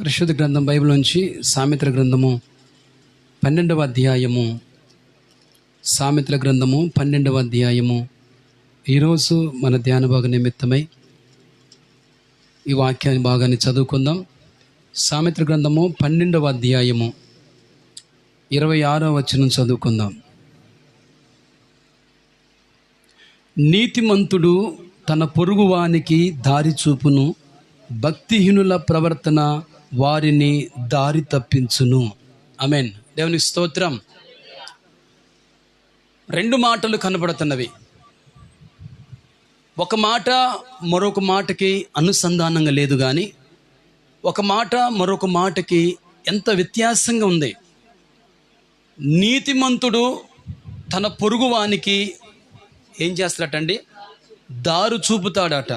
పరిశుద్ధ గ్రంథం బైబిల్ నుంచి సామెతల గ్రంథము 12వ అధ్యాయము. సామెతల గ్రంథము 12వ అధ్యాయము. ఈరోజు మన ధ్యాన భాగ నిమిత్తమై ఈ వాక్యాన్ని భాగాన్ని చదువుకుందాం. సామెతల గ్రంథము 12వ అధ్యాయము 26వ వచనం చదువుకుందాం. నీతిమంతుడు తన పొరుగువానికి దారి చూపును, భక్తిహీనుల ప్రవర్తన వారిని దారి తప్పించును. ఆమేన్. దేవునికి స్తోత్రం. రెండు మాటలు కనబడుతున్నవి. ఒక మాట మరొక మాటకి అనుసంధానంగా లేదు, కానీ ఒక మాట మరొక మాటకి ఎంత వ్యత్యాసంగా ఉంది. నీతిమంతుడు తన పొరుగువానికి ఏం చేస్తాడటండి? దారు చూపుతాడట.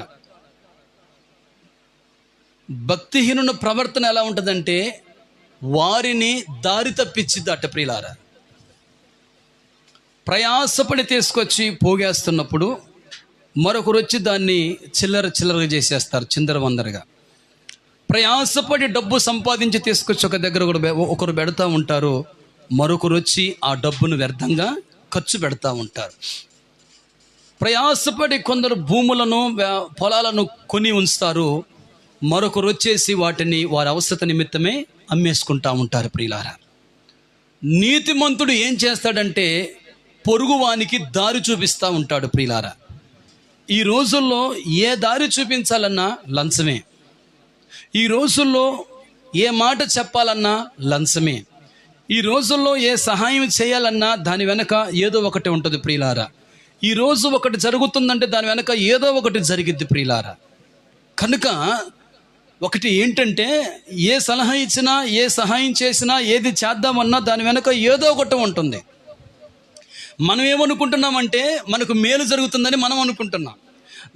భక్తిహీనుల ప్రవర్తన ఎలా ఉంటుందంటే వారిని దారి తప్పించిద్దట. ప్రియులారా, ప్రయాసపడి తీసుకొచ్చి పోగేస్తున్నప్పుడు మరొకరు వచ్చి దాన్ని చిల్లరగా చేసేస్తారు, చిందరవందరగా. ప్రయాసపడి డబ్బు సంపాదించి తీసుకొచ్చి ఒక దగ్గర ఒకరు పెడతా ఉంటారు, మరొకరు వచ్చి ఆ డబ్బును వ్యర్థంగా ఖర్చు పెడతా ఉంటారు. ప్రయాసపడి కొందరు భూములను పొలాలను కొని ఉంచుతారు, మరొకరు వచ్చేసి వాటిని వారి అవసరత నిమిత్తమే అమ్మేసుకుంటా ఉంటారు. ప్రియులారా, నీతిమంతుడు ఏం చేస్తాడంటే పొరుగువానికి దారి చూపిస్తూ ఉంటాడు. ప్రియులారా, ఈ రోజుల్లో ఏ దారి చూపించాలన్నా లంచమే. ఈ రోజుల్లో ఏ మాట చెప్పాలన్నా లంచమే. ఈ రోజుల్లో ఏ సహాయం చేయాలన్నా దాని వెనక ఏదో ఒకటి ఉంటుంది. ప్రియులారా, ఈ రోజు ఒకటి జరుగుతుందంటే దాని వెనక ఏదో ఒకటి జరిగిద్ది. ప్రియులారా, కనుక ఒకటి ఏంటంటే ఏ సలహా ఇచ్చినా, ఏ సహాయం చేసినా, ఏది చేద్దామన్నా దాని వెనక ఏదో ఒకటి ఉంటుంది. మనం ఏమనుకుంటున్నామంటే మనకు మేలు జరుగుతుందని మనం అనుకుంటున్నాం,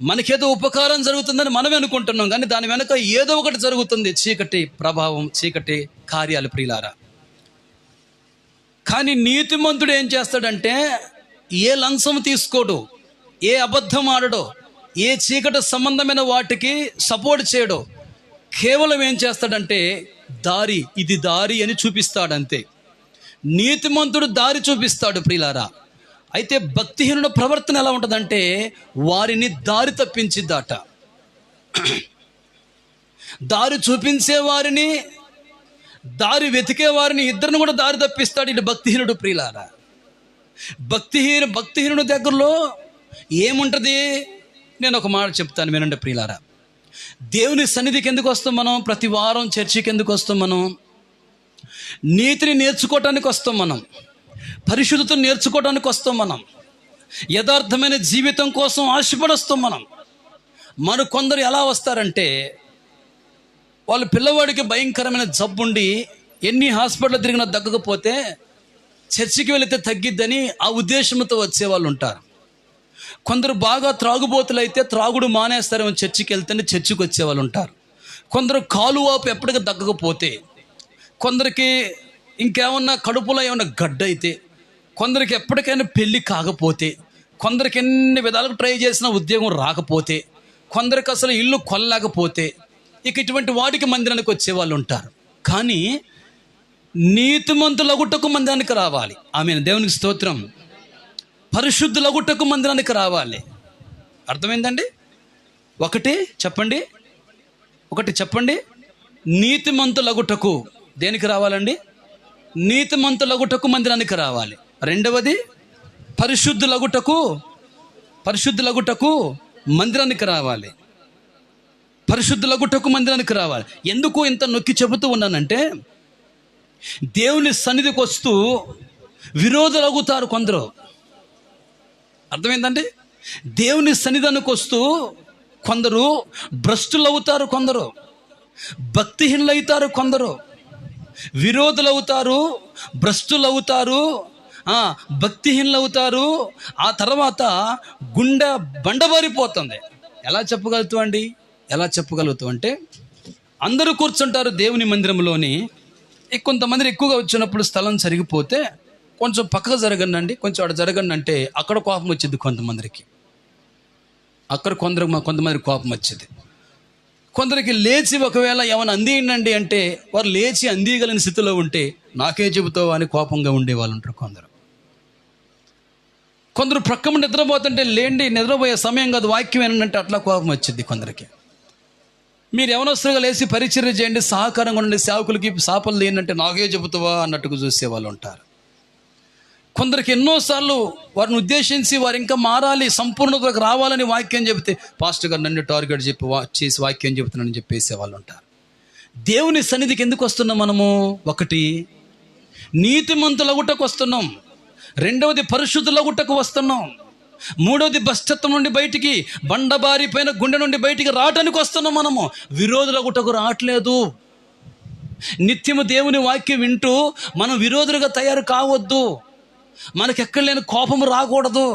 మనకేదో ఉపకారం జరుగుతుందని మనమే అనుకుంటున్నాం, కానీ దాని వెనక ఏదో ఒకటి జరుగుతుంది. చీకటి ప్రభావం, చీకటి కార్యాలు. ప్రియులారా, కానీ నీతిమంతుడు ఏం చేస్తాడంటే ఏ లంచం తీసుకోడు, ఏ అబద్ధం ఆడడో, ఏ చీకటి సంబంధమైన వాటికి సపోర్ట్ చేయడో. కేవలం ఏం చేస్తాడంటే దారి, ఇది దారి అని చూపిస్తాడంతే. నీతిమంతుడు దారి చూపిస్తాడు. ప్రియులారా, అయితే భక్తిహీనుల ప్రవర్తన ఎలా ఉంటుందంటే వారిని దారి తప్పించిద్దట. దారి చూపించే వారిని, దారి వెతికే వారిని, ఇద్దరిని కూడా దారి తప్పిస్తాడు ఇటు భక్తిహీనుడు. ప్రియులారా, భక్తిహీనుడి దగ్గరలో ఏముంటుంది? నేను ఒక మాట చెప్తాను, వినండి ప్రియులారా. దేవుని సన్నిధికి ఎందుకు వస్తాం మనం? ప్రతి వారం చర్చికి ఎందుకు వస్తాం మనం? నీతిని నేర్చుకోవటానికి వస్తాం మనం, పరిశుద్ధతను నేర్చుకోవడానికి వస్తాం మనం, యథార్థమైన జీవితం కోసం ఆశపడొస్తాం మనం. కొందరు ఎలా వస్తారంటే వాళ్ళ పిల్లవాడికి భయంకరమైన జబ్బుండి ఎన్ని హాస్పిటల్ తిరిగినా తగ్గకపోతే చర్చికి వెళితే తగ్గిద్దని ఆ ఉద్దేశంతో వచ్చేవాళ్ళు ఉంటారు. కొందరు బాగా త్రాగుబోతులు అయితే త్రాగుడు మానేస్తారేమో చర్చికి వెళ్తేనే చర్చికి వచ్చేవాళ్ళు ఉంటారు. కొందరు కాలు వాపు ఎప్పటికీ తగ్గకపోతే, కొందరికి ఇంకేమన్నా కడుపులో ఏమన్నా గడ్డ అయితే, కొందరికి ఎప్పటికైనా పెళ్ళి కాకపోతే, కొందరికి ఎన్ని విధాలుగా ట్రై చేసినా ఉద్యోగం రాకపోతే, కొందరికి అసలు ఇల్లు కొనలేకపోతే, ఇటువంటి వాటికి మందిరానికి వచ్చేవాళ్ళు ఉంటారు. కానీ నీతిమంతులగుటకు మందిరానికి రావాలి. ఆమేన్. దేవునికి స్తోత్రం. పరిశుద్ధులగుటకు మందిరానికి రావాలి. అర్థమైందండి? ఒకటి చెప్పండి. నీతిమంతులగుటకు దేనికి రావాలండి? నీతిమంతులగుటకు మందిరానికి రావాలి. రెండవది పరిశుద్ధులగుటకు మందిరానికి రావాలి. పరిశుద్ధులగుటకు మందిరానికి రావాలి. ఎందుకు ఇంత నొక్కి చెబుతూ ఉన్నానంటే దేవుని సన్నిధికి వస్తూ విరోధులగుతారు కొందరు. అర్థమైందండి? దేవుని సన్నిధానికి వస్తూ కొందరు భ్రష్టులు అవుతారు, కొందరు భక్తిహీనులు అవుతారు, కొందరు విరోధులు అవుతారు, భ్రష్టులు అవుతారు, భక్తిహీనులు అవుతారు. ఆ తర్వాత గుండె బండబారిపోతుంది. ఎలా చెప్పగలుగుతాం అంటే అందరూ కూర్చుంటారు దేవుని మందిరంలోని. కొంతమంది ఎక్కువగా వచ్చినప్పుడు స్థలం సరిగిపోతే కొంచెం పక్కకు జరగండి, కొంచెం అక్కడ జరగండి అంటే అక్కడ కోపం వచ్చింది కొంతమందికి. కొంతమంది కోపం వచ్చేది. కొందరికి లేచి ఒకవేళ ఏమైనా అందియండి అంటే వారు లేచి అందియగలిగిన స్థితిలో ఉంటే నాకే చెబుతావు అని కోపంగా ఉండేవాళ్ళు ఉంటారు కొందరు ప్రక్కమ నిద్రపోతుంటే లేండి, నిద్రపోయే సమయం కాదు, వాక్యం ఏంటంటే అట్లా కోపం వచ్చింది కొందరికి. మీరు ఎవరొస్తుగా లేచి పరిచర్య చేయండి, సహకారంగా ఉండండి, సేవకులకి సాపలు ఏంటంటే నాకే చెబుతావా అన్నట్టుగా చూసేవాళ్ళు ఉంటారు. కొందరికి ఎన్నోసార్లు వారిని ఉద్దేశించి వారు ఇంకా మారాలి, సంపూర్ణతకు రావాలని వాక్యం చెబితే పాస్టర్ గారు నన్ను టార్గెట్ చేసి వాక్యం చెబుతున్నానని చెప్పేసే వాళ్ళు ఉంటారు. దేవుని సన్నిధికి ఎందుకు వస్తున్నాం మనము? ఒకటి, నీతిమంతులగుటకు వస్తున్నాం. రెండవది, పరిశుద్ధులగుటకు వస్తున్నాం. మూడవది, భ్రష్టత్వం నుండి బయటికి, బండబారిపోయిన గుండె నుండి బయటికి రావటానికి వస్తున్నాం. మనము విరోధులగుటకు రావట్లేదు. నిత్యము దేవుని వాక్యం వింటూ మనం విరోధులుగా తయారు కావద్దు. మనకెక్కడ లేని కోపము రాకూడదు.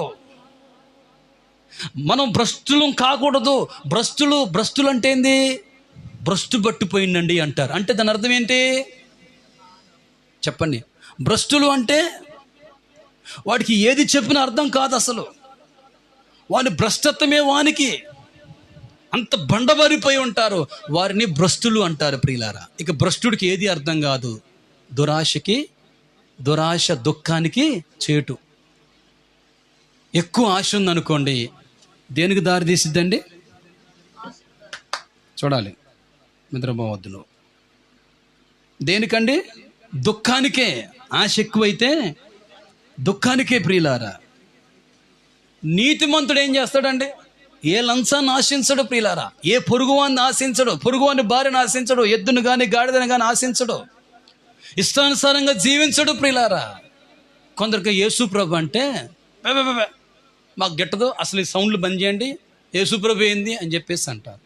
మనం భ్రష్టులం కాకూడదు. భ్రష్టులు అంటే ఏంది? భ్రష్టు పట్టిపోయిందండి అంటారు. అంటే దాని అర్థం ఏంటి చెప్పండి? భ్రష్టులు అంటే వాడికి ఏది చెప్పినా అర్థం కాదు అసలు. వాని భ్రష్టత్వమే వానికి, అంత బండబారిపోయి ఉంటారు. వారిని భ్రష్టులు అంటారు ప్రియులారా. ఇక భ్రష్టుడికి ఏది అర్థం కాదు. దురాశ దుఃఖానికి చేటు. ఎక్కువ ఆశ ఉందనుకోండి, దేనికి దారి తీసిద్దండి? చూడాలి, నిద్రపోవద్దు నువ్వు. దేనికండి? దుఃఖానికే. ఆశ ఎక్కువైతే దుఃఖానికే ప్రియులారా. నీతిమంతుడు ఏం చేస్తాడండి? ఏ లంచాన్ని ఆశించడు ప్రియులారా. ఏ పొరుగువాన్ని ఆశించడు, పొరుగువాని భార్యను ఆశించడు, ఎద్దును కానీ గాడిదను కానీ ఆశించడు, ఇష్టానుసారంగా జీవించడు ప్రియులారా. కొందరికి యేసుప్రభు అంటే మాకు గిట్టదు, అసలు ఈ సౌండ్లు బంద్ చేయండి, యేసుప్రభు ఏంది అని చెప్పేసి అంటారు.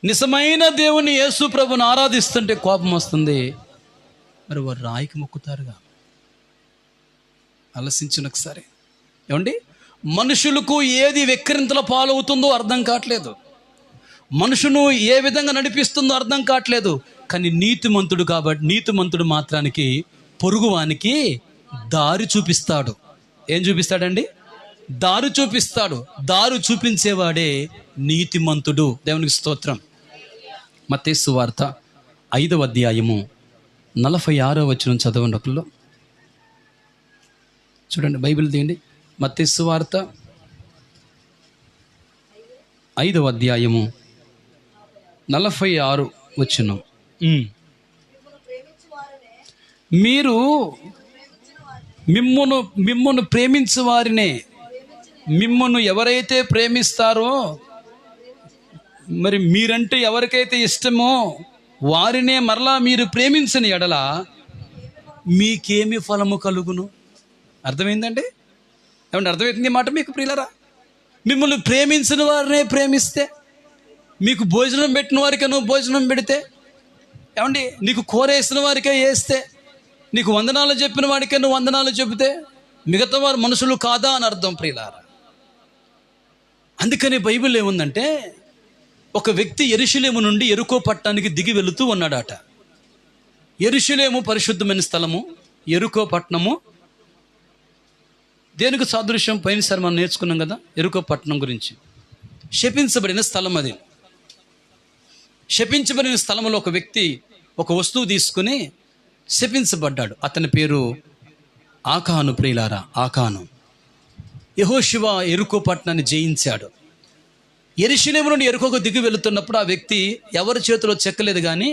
నిజమైన దేవుని యేసుప్రభుని ఆరాధిస్తుంటే కోపం వస్తుంది. మరి వారు రాయికి మొక్కుతారుగా. ఆలోచించిన ఒకసారి. ఏమండి, మనుషులకు ఏది వెక్కిరింతల పాలవుతుందో అర్థం కావట్లేదు, మనుషును ఏ విధంగా నడిపిస్తుందో అర్థం కావట్లేదు. కానీ నీతిమంతుడు మాత్రానికి పొరుగువానికి దారి చూపిస్తాడు. ఏం చూపిస్తాడండి? దారి చూపిస్తాడు. దారి చూపించేవాడే నీతిమంతుడు. దేవునికి స్తోత్రం. మత్తయి సువార్త 5వ అధ్యాయము 46వ వచనం చదవండి ఒకళ్ళు. చూడండి, బైబిల్ తీయండి. మత్తయి సువార్త 5వ అధ్యాయము 46 వచనం. మీరు మిమ్మును ప్రేమించు వారినే, మిమ్మును ఎవరైతే ప్రేమిస్తారో, మరి మీరంటే ఎవరికైతే ఇష్టమో వారినే మరలా మీరు ప్రేమించని ఎడల మీకేమి ఫలము కలుగును? అర్థమైందండి? ఏమంటే అర్థమవుతుంది మాట మీకు ప్రియులరా? మిమ్మల్ని ప్రేమించిన వారినే ప్రేమిస్తే, మీకు భోజనం పెట్టిన వారికే నువ్వు భోజనం పెడితే, ఏమండి నీకు కూర వేసిన వారికే వేస్తే, నీకు వందనాలు చెప్పిన వాడికే నువ్వు వందనాలు చెబితే మిగతా వారు మనుషులు కాదా అని అర్థం ప్రియులారా. అందుకని బైబిల్ ఏముందంటే, ఒక వ్యక్తి యెరూషలేము నుండి యెరికో పట్టణానికి దిగి వెళుతూ ఉన్నాడట. యెరూషలేము పరిశుద్ధమైన స్థలము, యెరికో పట్టణము దేనికి సాదృశ్యం? పోయినసారి మనం నేర్చుకున్నాం కదా యెరికో పట్టణం గురించి. శపించబడిన స్థలం అది. శపించబడిన స్థలంలో ఒక వ్యక్తి ఒక వస్తువు తీసుకుని శపించబడ్డాడు. అతని పేరు ఆకాను ప్రియులారా. ఆకాను. యెహోషువ యెరికో పట్టణాన్ని జయించాడు. యెరూషలేము నుండి యెరికోకు దిగి వెళుతున్నప్పుడు ఆ వ్యక్తి ఎవరి చేతిలో చెక్కలేదు, కానీ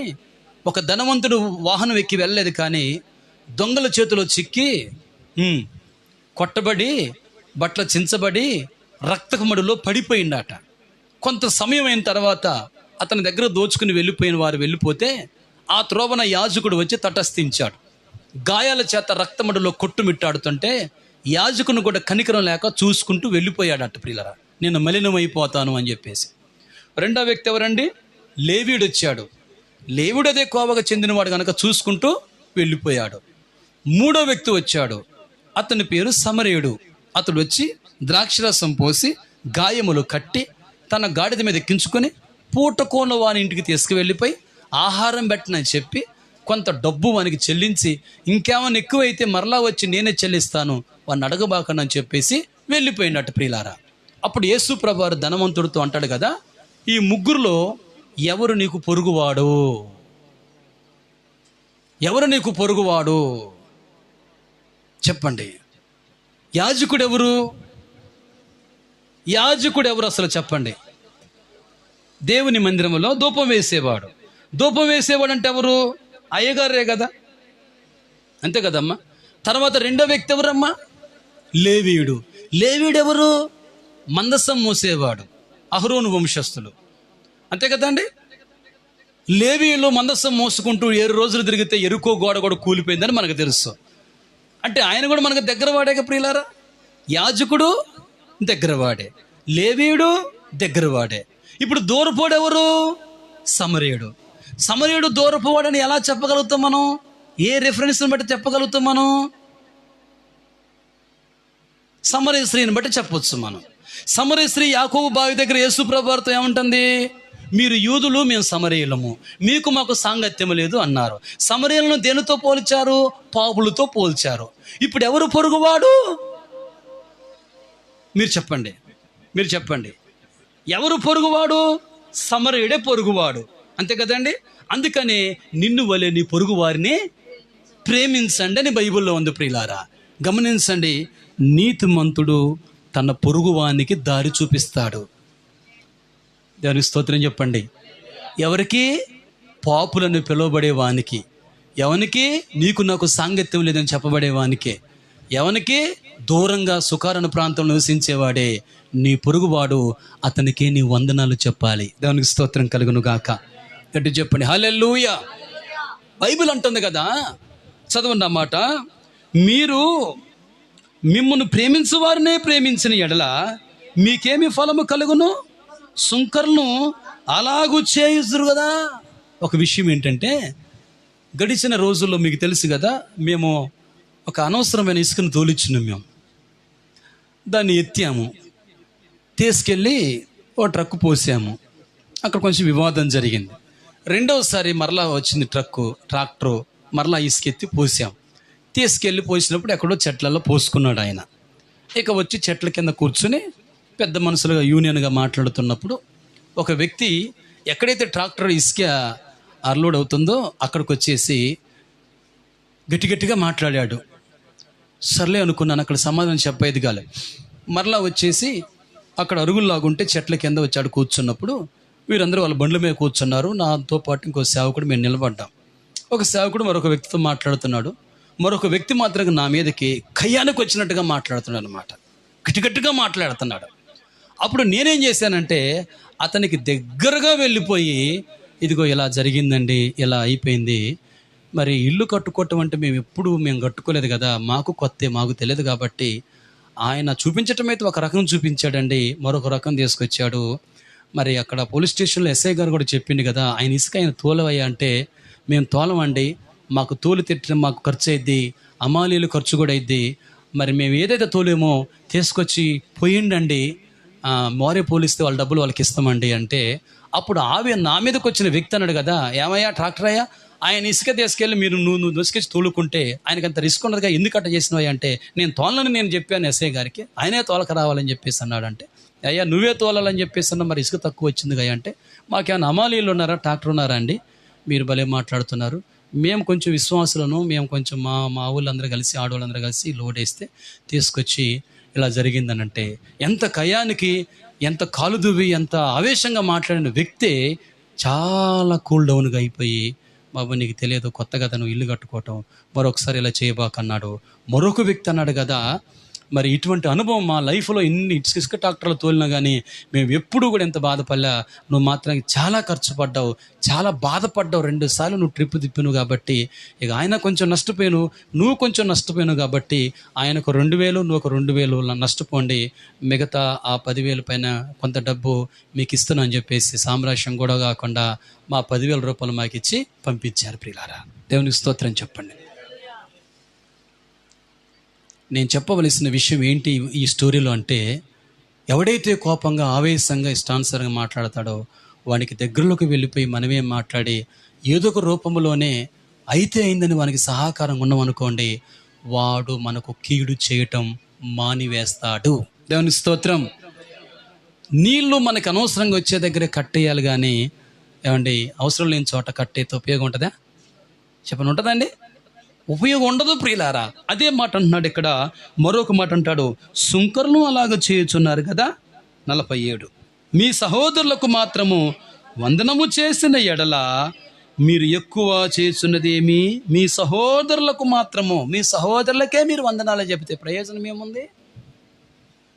ఒక ధనవంతుడు వాహనం ఎక్కి వెళ్ళలేదు, కానీ దొంగల చేతిలో చిక్కి కొట్టబడి బట్టలు చించబడి రక్తకమడులో పడిపోయిందట. కొంత సమయం అయిన తర్వాత అతని దగ్గర దోచుకుని వెళ్ళిపోయిన వారు వెళ్ళిపోతే ఆ త్రోవన యాజకుడు వచ్చి తటస్థించాడు. గాయాల చేత రక్తమడులో కొట్టుమిట్టాడుతుంటే యాజకుని కూడా కనికరం లేక చూసుకుంటూ వెళ్ళిపోయాడట. ప్రియులరా, నేను మలినమైపోతాను అని చెప్పేసి. రెండో వ్యక్తి ఎవరండి? లేవీడు వచ్చాడు. లేవీడు అదే కోవకు చెందినవాడు కనుక చూసుకుంటూ వెళ్ళిపోయాడు. మూడో వ్యక్తి వచ్చాడు. అతని పేరు సమరయుడు. అతడు వచ్చి ద్రాక్షరసం పోసి గాయములు కట్టి తన గాడిద మీద ఎక్కించుకొని పూటకోన వాని ఇంటికి తీసుకువెళ్ళిపోయి ఆహారం పెట్టనని చెప్పి కొంత డబ్బు వానికి చెల్లించి, ఇంకేమైనా ఎక్కువైతే మరలా వచ్చి నేనే చెల్లిస్తాను, వాడిని అడగబాకనని చెప్పేసి వెళ్ళిపోయినట్టు ప్రియులారా. అప్పుడు యేసు ప్రభువారు ధనవంతుడితో అంటాడు కదా, ఈ ముగ్గురులో ఎవరు నీకు పొరుగువాడు? ఎవరు నీకు పొరుగువాడు చెప్పండి. యాజకుడు ఎవరు? యాజకుడు ఎవరు అసలు చెప్పండి? దేవుని మందిరంలో ధూపం వేసేవాడు. ధూపం వేసేవాడు అంటే ఎవరు? అయ్యగారే కదా, అంతే కదమ్మా. తర్వాత రెండో వ్యక్తి ఎవరమ్మా? లేవీయుడు. లేవీయుడు ఎవరు? మందసం మోసేవాడు, అహరోను వంశస్థులు, అంతే కదండి. లేవీయులు మందసం మోసుకుంటూ 7 రోజులు తిరిగితే ఎరుకో గోడ కూడా కూలిపోయిందని మనకు తెలుసు. అంటే ఆయన కూడా మనకు దగ్గరవాడే ప్రియులారా. యాజకుడు దగ్గరవాడే, లేవీయుడు దగ్గరవాడే. ఇప్పుడు దూరపోడు ఎవరు? సమరయుడు. సమరయుడు దూరపోవాడని ఎలా చెప్పగలుగుతాం మనం? ఏ రిఫరెన్స్ని బట్టి చెప్పగలుగుతాం మనం? సమరయ స్త్రీని బట్టి చెప్పొచ్చు మనం. సమరయ స్త్రీ యాకోబు బావి దగ్గర యేసు ప్రభువారితో ఏమంటుంది? మీరు యూదులు, మేము సమరయులము, మీకు మాకు సాంగత్యం లేదు అన్నారు. సమరయులను దేనితో పోల్చారు? పాపులతో పోల్చారు. ఇప్పుడు ఎవరు పొరుగువాడు? మీరు చెప్పండి, మీరు చెప్పండి. ఎవరు పొరుగువాడు? సమరయుడే పొరుగువాడు, అంతే కదండి. అందుకనే నిన్ను వలె నీ పొరుగు వారిని ప్రేమించండి అని బైబిల్లో ఉంది ప్రియులారా. గమనించండి, నీతిమంతుడు తన పొరుగువానికి దారి చూపిస్తాడు. దేవునికి స్తోత్రం చెప్పండి. ఎవరికి? పాపులను పిలువబడే వానికి. ఎవనికి? నీకు నాకు సాంగత్యం లేదని చెప్పబడే వానికే. ఎవనికి? దూరంగా సుకారణ ప్రాంతంలో నివసించేవాడే నీ పొరుగువాడు, అతనికి నీ వందనాలు చెప్పాలి. దేవునికి స్తోత్రం కలుగును గాక. గట్టి చెప్పండి హల్లెలూయా. బైబిల్ అంటుంది కదా, చదవండి అన్నమాట. మీరు మిమ్మును ప్రేమించు వారినే ప్రేమించిన ఎడల మీకేమి ఫలము కలుగును? సుంకర్లను అలాగూ చేయుదురు కదా. ఒక విషయం ఏంటంటే, గడిచిన రోజుల్లో మీకు తెలుసు కదా, మేము ఒక అనవసరమైన ఇసుకను తోలిచ్చినాం. మేము దాన్ని ఎత్తాము, తీసుకెళ్ళి ఓ ట్రక్కు పోసాము. అక్కడ కొంచెం వివాదం జరిగింది. రెండవసారి మరలా వచ్చింది ట్రాక్టరు, మరలా ఇసుకెత్తి పోసాం. తీసుకెళ్ళి పోసినప్పుడు ఎక్కడో చెట్లలో పోసుకున్నాడు ఆయన. ఇక వచ్చి చెట్ల కింద కూర్చుని పెద్ద మనుషులుగా యూనియన్గా మాట్లాడుతున్నప్పుడు ఒక వ్యక్తి ఎక్కడైతే ట్రాక్టర్ ఇసుక అర్లోడ్ అవుతుందో అక్కడికి వచ్చేసి గట్టిగట్టిగా మాట్లాడాడు. సర్లే అనుకున్నాను, అక్కడ సమాధానం చెప్పేది కాలే. మరలా వచ్చేసి అక్కడ అరుగుల్లాగుంటే చెట్ల కింద వచ్చాడు. కూర్చున్నప్పుడు వీరందరూ వాళ్ళ బండ్ల మీద కూర్చున్నారు. నాతో పాటు ఇంకో సేవకుడు మేము నిలబడ్డాం. ఒక సేవకుడు మరొక వ్యక్తితో మాట్లాడుతున్నాడు. మరొక వ్యక్తి మాత్రం నా మీదకి కయ్యానికి వచ్చినట్టుగా మాట్లాడుతున్నాడు అనమాట. గట్టిగట్టిగా మాట్లాడుతున్నాడు. అప్పుడు నేనేం చేశానంటే అతనికి దగ్గరగా వెళ్ళిపోయి, ఇదిగో ఇలా జరిగిందండి, ఇలా అయిపోయింది. మరి ఇల్లు కట్టుకోవటం అంటే మేము కట్టుకోలేదు కదా, మాకు కొత్త, మాకు తెలియదు కాబట్టి ఆయన చూపించటం అయితే ఒక రకం చూపించాడండి, మరొక రకం తీసుకొచ్చాడు. మరి అక్కడ పోలీస్ స్టేషన్లో ఎస్ఐ గారు కూడా చెప్పింది కదా, ఆయన ఇసుక ఆయన తోలవయ్యా అంటే మేము తోలమండి, మాకు తోలు తిట్టడం మాకు ఖర్చు అయింది, అమాలీలు ఖర్చు కూడా అయింది. మరి మేము ఏదైతే తోలేమో తీసుకొచ్చి పోయిండండి, మోరే పోలిస్తే వాళ్ళ డబ్బులు వాళ్ళకి ఇస్తామండి అంటే, అప్పుడు నా మీదకి వచ్చిన వ్యక్తి అన్నాడు కదా, ఏమయ్యా ట్రాక్టర్ అయ్యా, ఆయన ఇసుక తీసుకెళ్ళి నువ్వు తీసుకొచ్చి తోలుకుంటే ఆయనకి అంత రిస్క్ ఉండదుగా, ఎందుకు అట్ట చేసినవి అంటే, నేను తోలని నేను చెప్పాను ఎస్ఐ గారికి, ఆయనే తోలక రావాలని చెప్పేసి అన్నాడంటే, అయ్యా నువ్వే తోలాలని చెప్పేసి అన్నా, మరి ఇసుక తక్కువ వచ్చింది కదా అంటే, మాకేమైనా అమాలీలు ఉన్నారా, ట్రాక్టర్ ఉన్నారా అండి, మీరు భలే మాట్లాడుతున్నారు, మేము కొంచెం విశ్వాసులను, మేము కొంచెం మా ఊళ్ళందరూ కలిసి, ఆడవాళ్ళందరూ కలిసి లోడ్ వేస్తే తీసుకొచ్చి ఇలా జరిగిందనంటే, ఎంత కయానికి, ఎంత కాలుదువి, ఎంత ఆవేశంగా మాట్లాడిన వ్యక్తే చాలా కూల్ డౌన్గా అయిపోయి, బాబు నీకు తెలియదు, కొత్త కదా నువ్వు ఇల్లు కట్టుకోవటం, మరొకసారి ఇలా చేయబాకన్నాడు. మరొక వ్యక్తి అన్నాడు కదా, మరి ఇటువంటి అనుభవం మా లైఫ్లో ఎన్ని ఇసుక ట్రాక్టర్లు తోలినా కానీ మేము ఎప్పుడూ కూడా ఎంత బాధపడలే, నువ్వు మాత్రం చాలా ఖర్చు పడ్డావు, చాలా బాధపడ్డావు, 2 సార్లు నువ్వు ట్రిప్ తిప్పిను కాబట్టి ఇక ఆయన కొంచెం నష్టపోయాను, నువ్వు కొంచెం నష్టపోయాను కాబట్టి ఆయనకు 2,000 నువ్వు ఒక 2,000 నష్టపోండి, మిగతా ఆ 10,000 పైన కొంత డబ్బు మీకు ఇస్తున్నా అని చెప్పేసి సామ్రాజ్యం కూడా కాకుండా మా 10,000 రూపాయలు మాకు ఇచ్చి పంపించారు. ప్రియులారా దేవునికి స్తోత్రం చెప్పండి. నేను చెప్పవలసిన విషయం ఏంటి ఈ స్టోరీలో అంటే, ఎవడైతే కోపంగా, ఆవేశంగా, ఇష్టానుసారంగా మాట్లాడతాడో వానికి దగ్గరలోకి వెళ్ళిపోయి మనమే మాట్లాడి ఏదో ఒక రూపంలోనే అయితే అయిందని వానికి సహకారంగా ఉన్నామనుకోండి, వాడు మనకు కీడు చేయటం మానివేస్తాడు. దేవుని స్తోత్రం. నీళ్లు మనకు అనవసరంగా వచ్చే దగ్గరే కట్టేయాలి కానీ ఏమండి అవసరం లేని చోట కట్టేతో ఉపయోగం ఉంటుందా? చెప్పండి, ఉంటుందండి? ఉపయోగం ఉండదు ప్రియులారా. అదే మాట అంటున్నాడు ఇక్కడ. మరొక మాట అంటాడు, సుంకరులు అలాగ చేయుచున్నారు కదా. 47, మీ సహోదరులకు మాత్రము వందనము చేసిన ఎడల మీరు ఎక్కువ చేస్తున్నదేమి? మీ సహోదరులకు మాత్రము, మీ సహోదరులకే మీరు వందనాలు చెబితే ప్రయోజనం ఏముంది?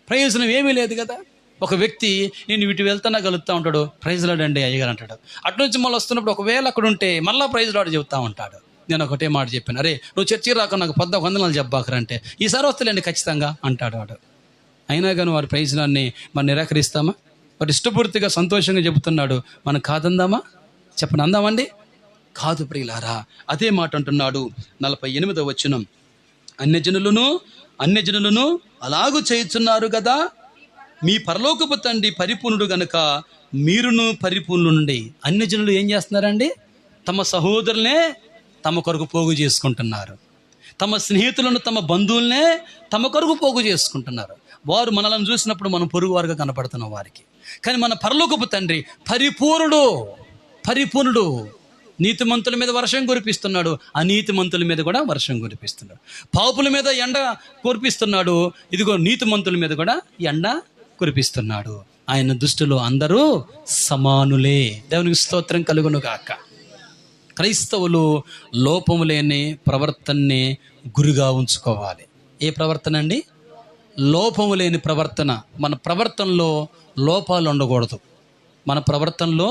ప్రయోజనం ఏమీ లేదు కదా. ఒక వ్యక్తి నేను ఇటు వెళ్తానా కలుగుతూ ఉంటాడు, ప్రైజ్ లాడ్ అండి అయ్యగారు అంటాడు. అటు నుంచి మళ్ళీ వస్తున్నప్పుడు ఒకవేళ అక్కడ ఉంటే మళ్ళీ ప్రైజ్ లాడ్ చెబుతూ ఉంటాడు. నేను ఒకటే మాట చెప్పాను, అరే నువ్వు చర్చికి రాక నాకు 10 వందనాలు చెప్పాకరంటే, ఈసారి వస్తలేండి ఖచ్చితంగా అంటాడు వాడు. అయినా కానీ వారి ప్రైజ్ లాడ్ని మనం నిరాకరిస్తామా? వాడు ఇష్టపూర్తిగా సంతోషంగా చెబుతున్నాడు, మనం కాదందామా? చెప్పండి, అందామండి? కాదు ప్రియులారా. అదే మాట అంటున్నాడు 48వ వచనం, అన్యజనులను అలాగూ చేయుచున్నారు కదా. మీ పరలోకపు తండ్రి పరిపూర్ణుడు గనుక మీరును పరిపూర్ణులు నుండి. అన్యజనులు ఏం చేస్తున్నారండి? తమ సహోదరులనే తమ కొరకు పోగు చేసుకుంటున్నారు. తమ స్నేహితులను, తమ బంధువులనే తమ కొరకు పోగు చేసుకుంటున్నారు. వారు మనల్ని చూసినప్పుడు మనం పొరుగువారుగా కనపడుతున్నాం వారికి. కానీ మన పరలోకపు తండ్రి పరిపూర్ణుడు. నీతిమంతుల మీద వర్షం కురిపిస్తున్నాడు, అనీతిమంతుల మీద కూడా వర్షం కురిపిస్తున్నాడు. పాపుల మీద ఎండ కురిపిస్తున్నాడు, ఇదిగో నీతిమంతుల మీద కూడా ఎండ కురిపిస్తున్నాడు. ఆయన దృష్టిలో అందరూ సమానులే. దేవునికి స్తోత్రం కలుగును గాక. క్రైస్తవులు లోపము లేని ప్రవర్తనని గురిగా ఉంచుకోవాలి. ఏ ప్రవర్తన అండి? లోపము లేని ప్రవర్తన. మన ప్రవర్తనలో లోపాలు ఉండకూడదు. మన ప్రవర్తనలో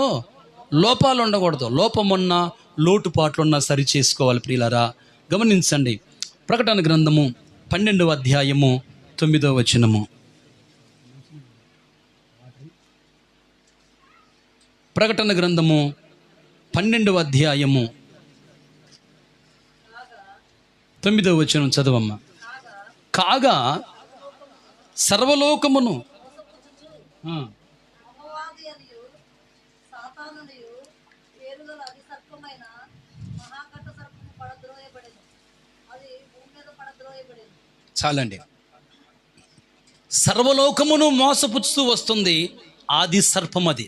లోపాలు ఉండకూడదు. లోపమున్నా, లోటుపాట్లున్నా సరి చేసుకోవాలి ప్రియులారా. గమనించండి, ప్రకటన గ్రంథము 12వ అధ్యాయము 9వ వచనము. ప్రకటన గ్రంథము 12వ అధ్యాయము 9వ వచనం చదవమ్మ. కాగా సర్వలోకమును చాలండి. సర్వలోకమును మోసపుచ్చుతూ వస్తుంది ఆది సర్పం. అది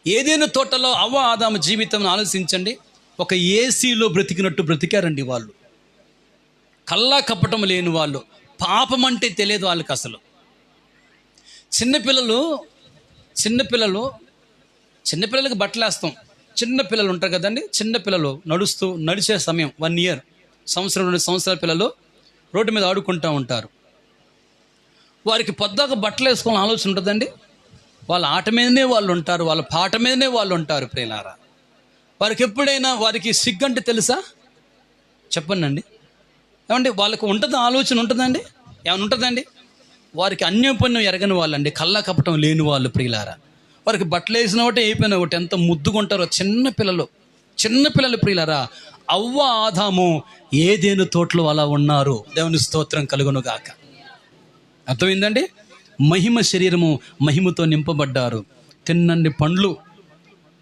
ఏదైనా తోటలో అవ్వ ఆదాము జీవితం ఆలోచించండి. ఒక ఏసీలో బ్రతికినట్టు బ్రతికారండి వాళ్ళు. కల్లా కప్పటం లేని వాళ్ళు. పాపం అంటే తెలియదు వాళ్ళకి అసలు. చిన్నపిల్లలకి బట్టలు వేస్తాం. చిన్నపిల్లలు ఉంటారు కదండి, చిన్నపిల్లలు నడిచే సమయం 1 ఇయర్, సంవత్సరం 2 సంవత్సరాల పిల్లలు రోడ్డు మీద ఆడుకుంటూ ఉంటారు. వారికి పొద్దాక బట్టలు వేసుకోవాలని ఆలోచన ఉంటుందండి. వాళ్ళ ఆట మీదనే వాళ్ళు ఉంటారు, వాళ్ళ పాట మీదనే వాళ్ళు ఉంటారు ప్రియులారా. వారికి ఎప్పుడైనా వారికి సిగ్గంటే తెలుసా? చెప్పండి అండి. ఏమండి వాళ్ళకి ఉంటుందా? ఆలోచన ఉంటుందండి? ఏమైనా ఉంటుందండి? వారికి అన్యోపన్యం ఎరగని వాళ్ళండి, కల్లా కప్పటం లేని వాళ్ళు ప్రియులారా. వారికి బట్టలు వేసిన ఒకటి అయిపోయిన ఒకటి ఎంత ముద్దుకుంటారో చిన్నపిల్లలు ప్రియులారా. అవ్వ ఆదాము ఏదేను తోటలో అలా ఉన్నారు. దేవుని స్తోత్రం కలుగును గాక. అర్థమైందండి? మహిమ శరీరము మహిమతో నింపబడ్డారు. తిన్నండి పండ్లు,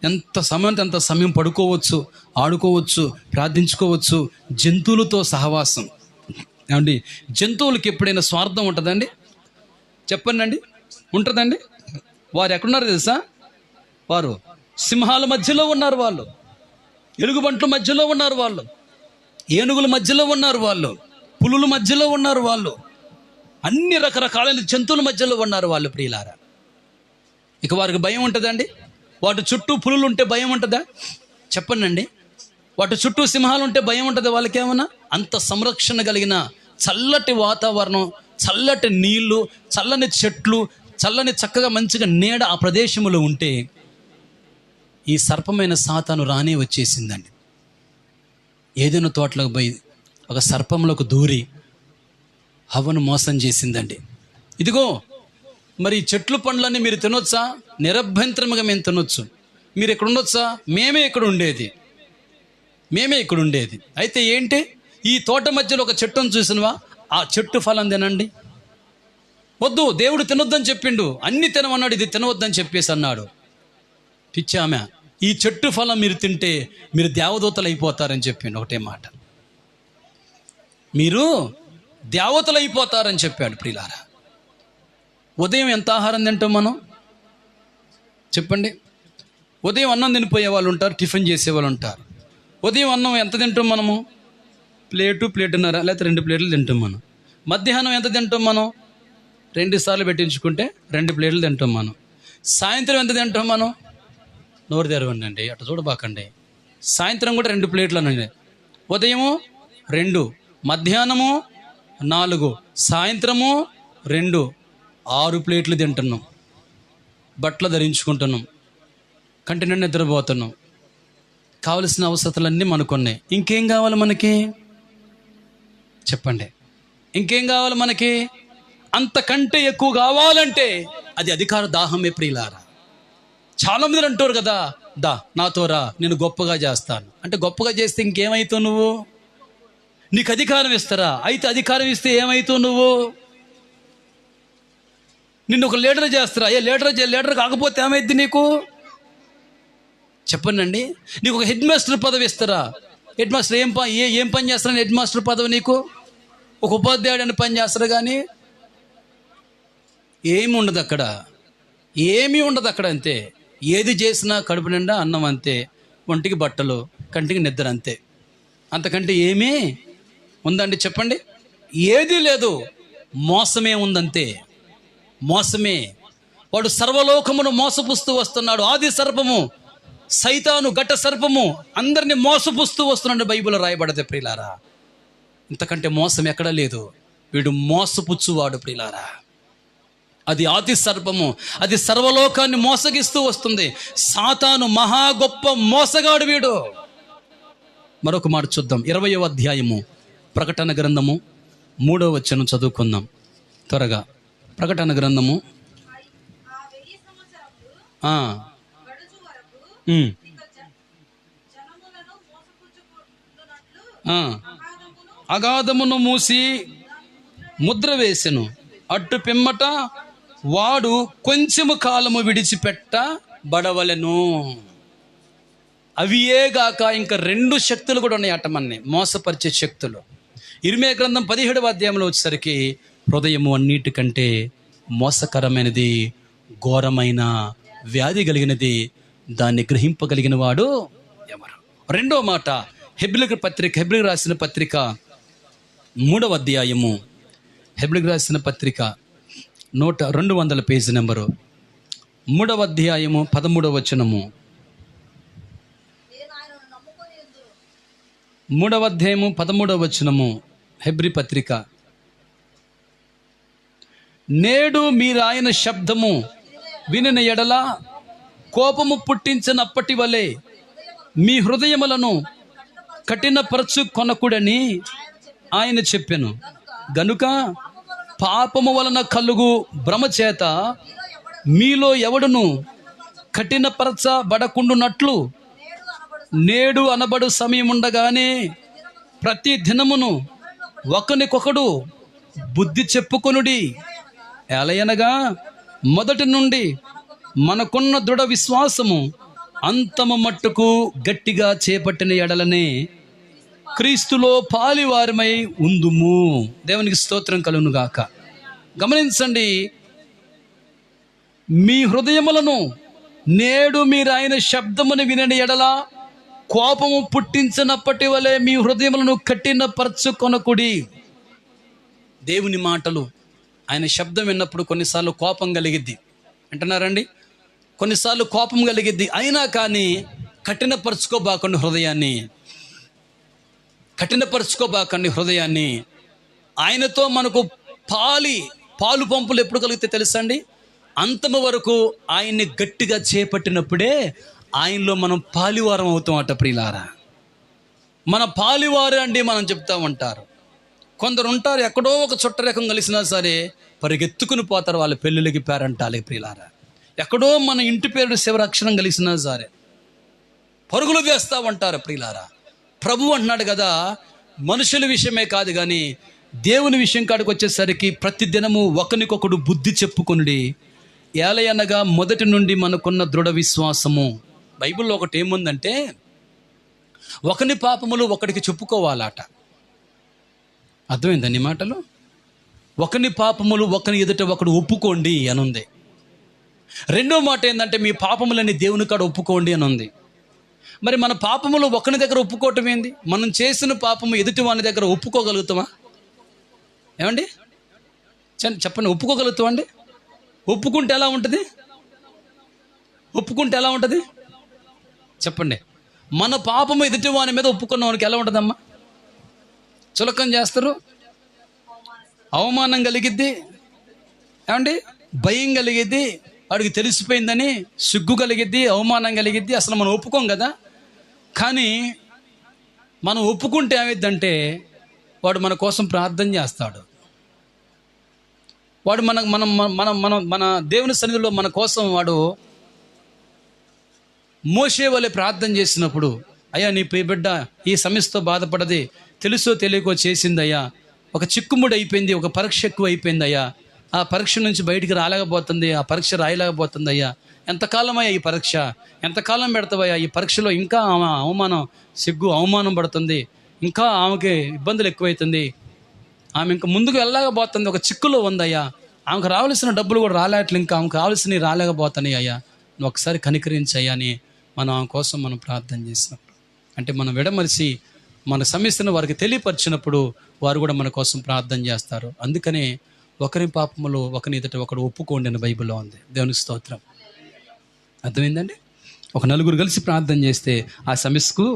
ఎంత సమయం పడుకోవచ్చు, ఆడుకోవచ్చు, ప్రార్థించుకోవచ్చు. జంతువులతో సహవాసం. ఏమండి జంతువులకి ఎప్పుడైనా స్వార్థం ఉంటుందండి? చెప్పండి అండి, ఉంటుందండి? వారు ఎక్కడున్నారు తెలుసా? వారు సింహాల మధ్యలో ఉన్నారు, వాళ్ళు ఎలుగుబంట్ల మధ్యలో ఉన్నారు, వాళ్ళు ఏనుగుల మధ్యలో ఉన్నారు, వాళ్ళు పులుల మధ్యలో ఉన్నారు, వాళ్ళు అన్ని రకరకాలైన జంతువుల మధ్యలో ఉన్నారు వాళ్ళు ప్రియులారా. ఇక వారికి భయం ఉంటుందండి? వాటి చుట్టూ పులులు ఉంటే భయం ఉంటుందా? చెప్పండి అండి. వాటి చుట్టూ సింహాలు ఉంటే భయం ఉంటుంది వాళ్ళకేమన్నా? అంత సంరక్షణ కలిగిన చల్లటి వాతావరణం, చల్లటి నీళ్లు, చల్లని చెట్లు, చల్లని చక్కగా మంచిగా నీడ ఆ ప్రదేశంలో ఉంటే ఈ సర్పమైన సాతాను రానే వచ్చేసిందండి. ఏదైనా తోటలోకి పోయి ఒక సర్పంలోకి దూరి హవ్వను మోసం చేసిందండి. ఇదిగో మరి చెట్లు పండ్లన్నీ మీరు తినొచ్చా? నిరభ్యంతరముగా మేము తినొచ్చు. మీరు ఇక్కడ ఉండొచ్చా? మేమే ఇక్కడ ఉండేది. అయితే ఏంటి? ఈ తోట మధ్యలో ఒక చెట్టును చూసినవా? ఆ చెట్టు ఫలం తినండి. వద్దు, దేవుడు తినొద్దని చెప్పిండు, అన్ని తినమన్నాడు, ఇది తినవద్దని చెప్పేసి అన్నాడు. పిచ్చామె, ఈ చెట్టు ఫలం మీరు తింటే మీరు దేవదూతలు అయిపోతారని చెప్పిండు. ఒకటే మాట, మీరు దేవతలు అయిపోతారని చెప్పాడు ప్రియులారా. ఉదయం ఎంత ఆహారం తింటాం మనం? చెప్పండి. ఉదయం అన్నం తినిపోయే వాళ్ళు ఉంటారు, టిఫిన్ చేసేవాళ్ళు ఉంటారు. ఉదయం అన్నం ఎంత తింటాం మనము? ప్లేటున్నర లేకపోతే 2 ప్లేట్లు తింటాం మనం. మధ్యాహ్నం ఎంత తింటాం మనం? 2 సార్లు పెట్టించుకుంటే 2 ప్లేట్లు తింటాం మనం. సాయంత్రం ఎంత తింటాం మనం? నోరు తెరవండి, అట్లా చూడబాకండి. సాయంత్రం కూడా 2 ప్లేట్లు అనండి. ఉదయము 2, మధ్యాహ్నము 4, సాయంత్రము 2, 6 ప్లేట్లు తింటున్నాం. బట్టలు ధరించుకుంటున్నాం, కంటి నిండా నిద్రపోతున్నాం. కావలసిన అవసరాలన్నీ మనకున్నాయి. ఇంకేం కావాలి మనకి? చెప్పండి, ఇంకేం కావాలి మనకి? అంతకంటే ఎక్కువ కావాలంటే అది అధికార దాహమే ప్రియులారా. చాలామంది అంటారు కదా, దా నాతో రా, నేను గొప్పగా చేస్తాను అంటే. గొప్పగా చేస్తే ఇంకేమవుతావు నువ్వు? నీకు అధికారం ఇస్తారా? అయితే అధికారం ఇస్తే ఏమవుతావు నువ్వు? నిన్ను ఒక లీడర్ చేస్తారా? లీడర్ కాకపోతే ఏమైద్ది నీకు? చెప్పండి. నీకు ఒక హెడ్ మాస్టర్ పదవి ఇస్తారా? హెడ్ మాస్టర్ ఏం పని చేస్తారని హెడ్ మాస్టర్ పదవి నీకు? ఒక ఉపాధ్యాయుడు అని పని చేస్తారు, కానీ ఏమి ఉండదు అక్కడ, ఏమీ ఉండదు అక్కడ. అంతే, ఏది చేసినా కడుపు నిండా అన్నం అంతే, ఒంటికి బట్టలు, కంటికి నిద్ర అంతే. అంతకంటే ఏమీ ఉందండి చెప్పండి? ఏదీ లేదు. మోసమే ఉందంతే, మోసమే. వాడు సర్వలోకమును మోసపుస్తూ వస్తున్నాడు. ఆది సర్పము, సైతాను, ఘట సర్పము అందరినీ మోసపుస్తూ వస్తున్నాడు. బైబిల్లో రాయబడదే ప్రియులారా. ఇంతకంటే మోసం ఎక్కడా లేదు. వీడు మోసపుచ్చువాడు ప్రియులారా. అది ఆది సర్పము, అది సర్వలోకాన్ని మోసగిస్తూ వస్తుంది. సాతాను మహా గొప్ప మోసగాడు వీడు. మరొక మాట చూద్దాం. 20వ అధ్యాయము ప్రకటన గ్రంథము 3వ వచనం చదువుకుందాం త్వరగా. ప్రకటన గ్రంథము అగాధమును మూసి ముద్ర వేసెను. అట్టు పిమ్మట వాడు కొంచెము కాలము విడిచిపెట్టబడవలెను. అవియేగాక ఇంకా 2 శక్తులు కూడా ఉన్నాయి అటమన్ని, మోసపరిచే శక్తులు. ఇర్మియా గ్రంథం 17వ అధ్యాయంలో వచ్చేసరికి హృదయము అన్నిటికంటే మోసకరమైనది, ఘోరమైన వ్యాధి కలిగినది, దాన్ని గ్రహింపగలిగిన వాడు ఎవరు? 2వ మాట హెబ్రీయులకు రాసిన పత్రిక 3వ అధ్యాయము, హెబ్రీయులకు రాసిన పత్రిక 200 పేజీ నెంబరు, 3వ అధ్యాయము 13వ వచనము. 3వ అధ్యాయము 13వ వచనము, హెబ్రీ పత్రిక. నేడు మీరాయన శబ్దము వినిన ఎడల కోపము పుట్టించినప్పటి వలె మీ హృదయములను కఠినపరచు కొనకుడని ఆయన చెప్పెను. గనుక పాపము వలన కలుగు భ్రమ చేత మీలో ఎవడును కఠినపరచబడకుండునట్లు నేడు అనబడు సమయం ఉండగానే ప్రతి దినమును ఒకనికొకడు బుద్ధి చెప్పుకొనుడి. ఎలయనగా మొదటి నుండి మనకున్న దృఢ విశ్వాసము అంతము మట్టుకు గట్టిగా చేపట్టిన ఎడలనే క్రీస్తులో పాలివారమై ఉందుము. దేవునికి స్తోత్రం కలుగును గాక. గమనించండి, మీ హృదయములను నేడు మీరు ఆయన శబ్దమును వినని ఎడల కోపము పుట్టించినప్పటి వలె మీ హృదయములను కఠినపరచుకొనకుడి. దేవుని మాటలు, ఆయన శబ్దం విన్నప్పుడు కొన్నిసార్లు కోపం కలిగిద్ది అంటున్నారండి. కొన్నిసార్లు కోపం కలిగిద్ది, అయినా కానీ కఠినపరచుకోబాకండి హృదయాన్ని. ఆయనతో మనకు పాలు పంపులు ఎప్పుడు కలిగితే తెలుసండి? అంతము వరకు ఆయన్ని గట్టిగా చేపట్టినప్పుడే ఆయనలో మనం పాలివారం అవుతాం అట ప్రియులారా. మన పాలివారు అండి మనం చెప్తా ఉంటారు. కొందరు ఉంటారు, ఎక్కడో ఒక చుట్టరేఖం కలిసినా సరే పరిగెత్తుకుని పోతారు వాళ్ళ పెళ్ళిళ్ళకి, పేరంటాలకి ప్రియులారా. ఎక్కడో మన ఇంటి పేరు చివరి అక్షరం కలిసినా సరే పరుగులు వేస్తూ ఉంటారు ప్రియులారా. ప్రభు అంటున్నాడు కదా, మనుషుల విషయమే కాదు కానీ దేవుని విషయం కాడికి వచ్చేసరికి ప్రతి దినము ఒకరికొకడు బుద్ధి చెప్పుకొనుడి. ఏలయనగా మొదటి నుండి మనకున్న దృఢ విశ్వాసము. బైబిల్లో ఒకటి ఏముందంటే, ఒకని పాపములు ఒకడికి చెప్పుకోవాలట. అర్థమైందండి మాటలు? ఒకని పాపములు ఒకని ఎదుట ఒకడు ఒప్పుకోండి అనుంది. రెండో మాట ఏంటంటే మీ పాపములని దేవుని కాడ ఒప్పుకోండి అని ఉంది. మరి మన పాపములు ఒకరి దగ్గర ఒప్పుకోవటం ఏంది? మనం చేసిన పాపము ఎదుటి వాని దగ్గర ఒప్పుకోగలుగుతామా? ఏమండి చెప్పండి, ఒప్పుకోగలుగుతామండి? ఒప్పుకుంటే ఎలా ఉంటుంది? ఒప్పుకుంటే ఎలా ఉంటుంది చెప్పండి? మన పాపము ఎదుటి వాని మీద ఒప్పుకున్న వానికి ఎలా ఉంటుందమ్మా? చులకం చేస్తారు, అవమానం కలిగిద్ది, ఏమండి భయం కలిగిద్ది, వాడికి తెలిసిపోయిందని సిగ్గు కలిగిద్ది, అవమానం కలిగిద్ది. అసలు మనం ఒప్పుకోం కదా. కానీ మనం ఒప్పుకుంటే ఏమైందంటే వాడు మన కోసం ప్రార్థన చేస్తాడు. వాడు మన దేవుని సన్నిధిలో మన కోసం వాడు మోషే వలె ప్రార్థన చేసినప్పుడు, అయ్యా నీ బిడ్డ ఈ సమస్యతో బాధపడది, తెలుసో తెలియకో చేసిందయ్యా, ఒక చిక్కుముడి అయిపోయింది, ఒక పరీక్ష ఎక్కువ అయిపోయింది అయ్యా, ఆ పరీక్ష నుంచి బయటికి రాలేకపోతుంది, ఆ పరీక్ష రాయలేకపోతుంది అయ్యా, ఎంతకాలం అయ్యా ఈ పరీక్ష, ఎంతకాలం పెడతావయ్యా ఈ పరీక్షలో, ఇంకా ఆమె అవమానం పడుతుంది, ఇంకా ఆమెకి ఇబ్బందులు ఎక్కువైతుంది, ఆమె ఇంకా ముందుకు వెళ్ళలేకపోతుంది, ఒక చిక్కులో ఉందయ్యా, ఆమెకు రావాల్సిన డబ్బులు కూడా రాలేట్లు, ఇంకా ఆమెకు కావాల్సినవి రాలేకపోతున్నాయి అయ్యా, నువ్వు ఒకసారి కనికరించయ్యా అని మనం ఆమె కోసం మనం ప్రార్థన చేసినప్పుడు, అంటే మనం విడమరిచి మన సమస్యను వారికి తెలియపరిచినప్పుడు వారు కూడా మన కోసం ప్రార్థన చేస్తారు. అందుకనే ఒకరి పాపములు ఒకరి ఎదుట ఒకడు ఒప్పుకోండి అని బైబిల్లో ఉంది. దేవునికి స్తోత్రం. అర్థమైందండి? ఒక నలుగురు కలిసి ప్రార్థన చేస్తే ఆ సమస్యకు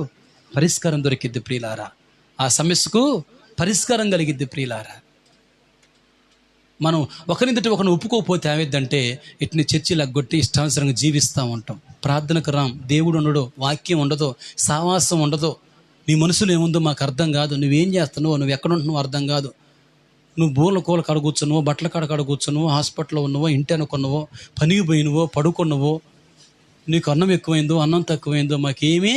పరిష్కారం దొరికిద్ది ప్రియులారా, ఆ సమస్యకు పరిష్కారం కలిగిద్ది ప్రియులారా. మనం ఒకరింతటి ఒకరిని ఒప్పుకోకపోతే ఏమైందంటే ఇట్ని చర్చిలు అగ్గొట్టి ఇష్టానుసరంగా జీవిస్తూ ఉంటాం. ప్రార్థనకు రాం, దేవుడు ఉండడు, వాక్యం ఉండదు, సావాసం ఉండదు, నీ మనసులో ఏముందో మాకు అర్థం కాదు, నువ్వేం చేస్తున్నావు, నువ్వు ఎక్కడ ఉంటున్నావు అర్థం కాదు, నువ్వు బోర్ల కూల కాడ కూర్చున్నావో, బట్టల కాడ కూర్చున్నావో, హాస్పిటల్లో ఉన్నావో, ఇంటి అనుకున్నావో, పనికి పోయినవో, పడుకున్నావో, నీకు అన్నం ఎక్కువైందో అన్నం తక్కువైందో మాకేమీ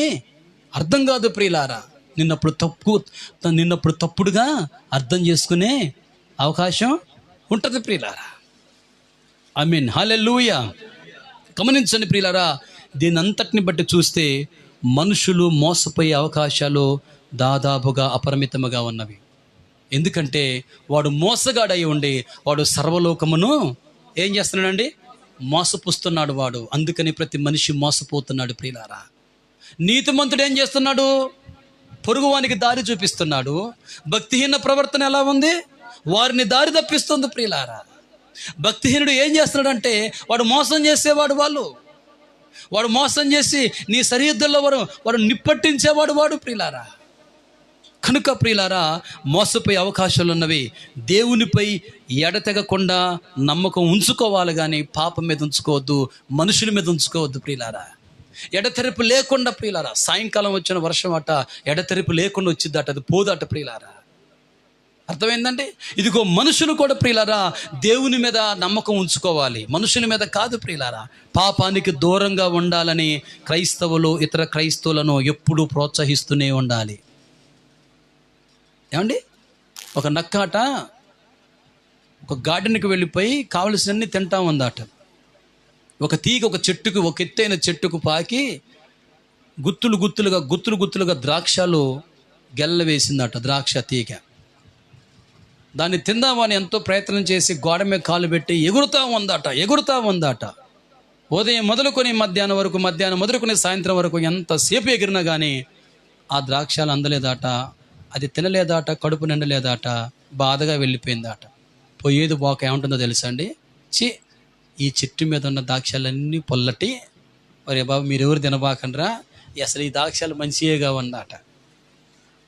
అర్థం కాదు ప్రియులారా. నిన్నప్పుడు తప్పుడుగా అర్థం చేసుకునే అవకాశం ఉంటుంది ప్రియులారా. ఆమేన్, హల్లెలూయా. గమనించండి ప్రియులారా, దీని అంతటిని బట్టి చూస్తే మనుషులు మోసపోయే అవకాశాలు దాదాపుగా అపరిమితముగా ఉన్నవి. ఎందుకంటే వాడు మోసగాడై ఉండి వాడు సర్వలోకమును ఏం చేస్తున్నాడండి? మోసపుస్తున్నాడు వాడు. అందుకని ప్రతి మనిషి మోసపోతున్నాడు ప్రియులారా. నీతిమంతుడు ఏం చేస్తున్నాడు? పొరుగువానికి దారి చూపిస్తున్నాడు. భక్తిహీన ప్రవర్తన ఎలా ఉంది? వారిని దారి తప్పిస్తుంది ప్రియులారా. భక్తిహీనుడు ఏం చేస్తున్నాడంటే వాడు మోసం చేసేవాడు, వాడు మోసం చేసి నీ సరిహద్దుల్లో వాడు నిప్పట్టించేవాడు వాడు ప్రియులారా. కనుక ప్రియులారా, మోసపోయే అవకాశాలు ఉన్నవి. దేవునిపై ఎడతెగకుండా నమ్మకం ఉంచుకోవాలి, కానీ పాపం మీద ఉంచుకోవద్దు, మనుషుల మీద ఉంచుకోవద్దు ప్రియులారా. ఎడతెరిపి లేకుండా ప్రియులారా, సాయంకాలం వచ్చిన వర్షం అట ఎడతెరిపి లేకుండా వచ్చిద్దట, అది పోదట ప్రియులారా. అర్థమైందండి? ఇదిగో మనుషులు కూడా ప్రియులారా దేవుని మీద నమ్మకం ఉంచుకోవాలి, మనుషుల మీద కాదు ప్రియులారా. పాపానికి దూరంగా ఉండాలని క్రైస్తవులు ఇతర క్రైస్తవులను ఎప్పుడూ ప్రోత్సహిస్తూనే ఉండాలి. ఏమండి, ఒక నక్కాట ఒక గార్డెన్కి వెళ్ళిపోయి కావలసినన్ని తింటా ఉందాట. ఒక తీగ ఒక చెట్టుకు, ఒక ఎత్తైన చెట్టుకు పాకి గుత్తులు గుత్తులుగా ద్రాక్షలు గెల్ల వేసిందట, ద్రాక్ష తీగ. దాన్ని తిందామని ఎంతో ప్రయత్నం చేసి గోడ మీద కాలు పెట్టి ఎగురుతా ఉందాట. ఉదయం మొదలుకొని మధ్యాహ్నం మొదలుకొని సాయంత్రం వరకు ఎంతసేపు ఎగిరినా కానీ ఆ ద్రాక్షలు అందలేదాట, అది తినలేదాట, కడుపు నిండలేదాట, బాధగా వెళ్ళిపోయిందాట. పోయేది బాక ఏముంటుందో తెలుసా అండి? ఈ చెట్టు మీద ఉన్న ద్రాక్షలన్నీ పొల్లటి, మరి బాబు మీరెవరు తినబాకండ్రా, అసలు ఈ ద్రాక్షలు మంచిగా ఉందాట.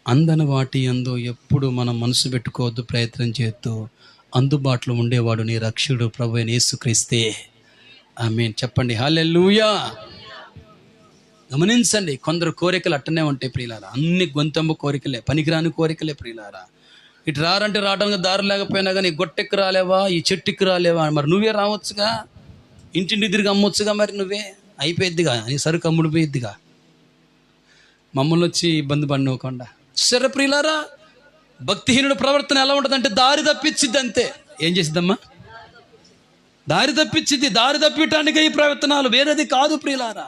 అందని వాటి యందు ఎప్పుడు మనం మనసు పెట్టుకోవద్దు, ప్రయత్నం చేస్తూ అందుబాటులో ఉండేవాడు నీ రక్షకుడు ప్రభు అయిన యేసుక్రీస్తే. ఆమేన్, చెప్పండి హల్లెలూయా. గమనించండి, కొందరు కోరికలు అట్టనే ఉంటాయి ప్రియులారా, అన్ని గొంతెంబ కోరికలే, పనికిరాని కోరికలే ప్రియులారా. ఇటు రారంటే రావడానికి దారి లేకపోయినా కానీ గొట్టెక్కి రాలేవా, ఈ చెట్టుకి రాలేవా, మరి నువ్వే రావచ్చుగా, ఇంటింటి తిరిగి అమ్మొచ్చుగా, మరి నువ్వే అయిపోయిద్దిగా, నీ సరుకు అమ్ముడిపోయిద్దిగా, మమ్మల్ని వచ్చి ఇబ్బంది పడినవ్వకుండా. సరే ప్రియులారా, భక్తిహీనుడు ప్రవర్తన ఎలా ఉంటుందంటే దారి తప్పించిద్ది, అంతే. ఏం చేసిద్దమ్మా? దారి తప్పించిద్ది. దారి తప్పించడానికి ఈ ప్రవర్తనాలు, వేరేది కాదు ప్రియులారా,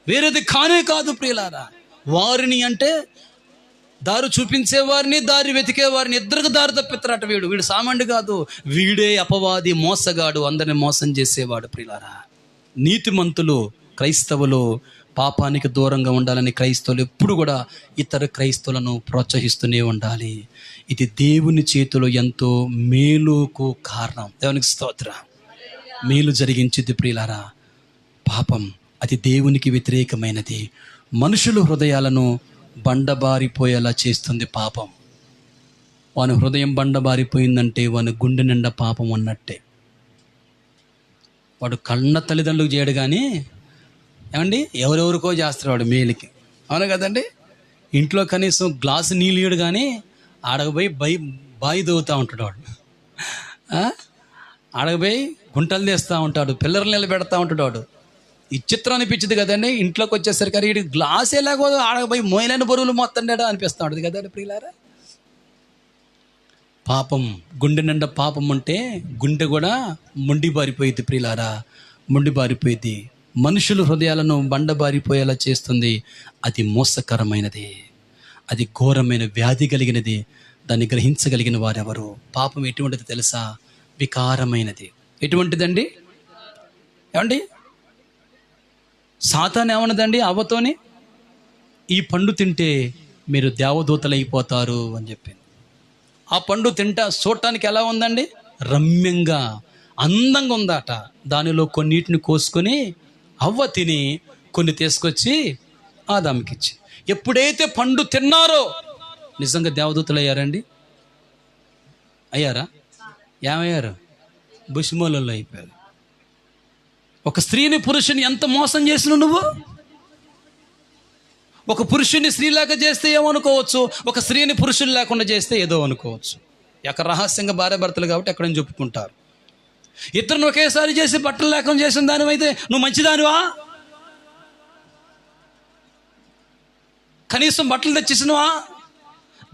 వేరేది కానే కాదు ప్రియులారా. వారిని అంటే దారి చూపించేవారిని, దారి వెతికేవారిని ఇద్దరికి దారి తప్పిస్తారట. వీడు సామాన్యుడు కాదు, వీడే అపవాది, మోసగాడు, అందరిని మోసం చేసేవాడు ప్రియులారా. నీతిమంతులు క్రైస్తవులు పాపానికి దూరంగా ఉండాలని క్రైస్తవులు ఎప్పుడు కూడా ఇతర క్రైస్తవులను ప్రోత్సహిస్తూనే ఉండాలి. ఇది దేవుని చేతిలో ఎంతో మేలుకు కారణం. దేవునికి స్తోత్రం. మేలు జరిగించిద్ది ప్రియులారా. పాపం అది దేవునికి వ్యతిరేకమైనది. మనుషుల హృదయాలను బండబారిపోయేలా చేస్తుంది పాపం. వాని హృదయం బండబారిపోయిందంటే వాని గుండె నిండా పాపం ఉన్నట్టే. వాడు కన్న తల్లిదండ్రులకు చేయడు కానీ ఏమండి ఎవరెవరికో చేస్తాడు వాడు మేలుకి. అవును కదండి. ఇంట్లో కనీసం గ్లాసు నీళ్ళు ఇయ్యడు కానీ ఆడకపోయి బాయి దవ్వుతూ ఉంటాడు వాడు. ఆడకపోయి గుంటలు తీస్తూ ఉంటాడు, పిల్లర్లు నిలబెడతా ఉంటాడు వాడు. ఈ చిత్రం అనిపించింది కదండి. ఇంట్లోకి వచ్చేసరికి వీడి గ్లాసే లేకపోతే ఆడకపోయి మోయలేని బరువులు మొత్తం అనిపిస్తూ ఉంటుంది కదండి ప్రియులారా. పాపం గుండె నిండా పాపం ఉంటే గుండె కూడా మొండిబారిపోయింది ప్రియులారా, మొండిబారిపోయింది. మనుషుల హృదయాలను బండబారిపోయేలా చేస్తుంది. అది మోసకరమైనది, అది ఘోరమైన వ్యాధి కలిగినది. దాన్ని గ్రహించగలిగిన వారెవరు? పాపం ఎటువంటిది తెలుసా? వికారమైనది. ఎటువంటిదండి? ఏమండి సాతాను ఏమన్నదండి అవ్వతోని? ఈ పండు తింటే మీరు దేవదూతలు అయిపోతారు అని చెప్పింది. ఆ పండు తింటా చూడటానికి ఎలా ఉందండి? రమ్యంగా అందంగా ఉందట. దానిలో కొన్నిటిని కోసుకొని అవ్వ తిని కొన్ని తీసుకొచ్చి ఆదాముకిచ్చి. ఎప్పుడైతే పండు తిన్నారో నిజంగా దేవదూతలు అయ్యారండి? అయ్యారా? ఏమయ్యారు? బుషిమోలలో అయిపోయారు. ఒక స్త్రీని పురుషుని ఎంత మోసం చేసినావు నువ్వు? ఒక పురుషుని స్త్రీ లేక చేస్తే ఏమనుకోవచ్చు, ఒక స్త్రీని పురుషులు లేకుండా చేస్తే ఏదో అనుకోవచ్చు. ఎక్కడ రహస్యంగా భార్య భర్తలు కాబట్టి ఎక్కడని చెప్పుకుంటారు. ఇద్దరిని ఒకేసారి చేసి బట్టలు లేకుండా చేసిన దానివైతే నువ్వు మంచిదానివా? కనీసం బట్టలు తెచ్చేసినవా?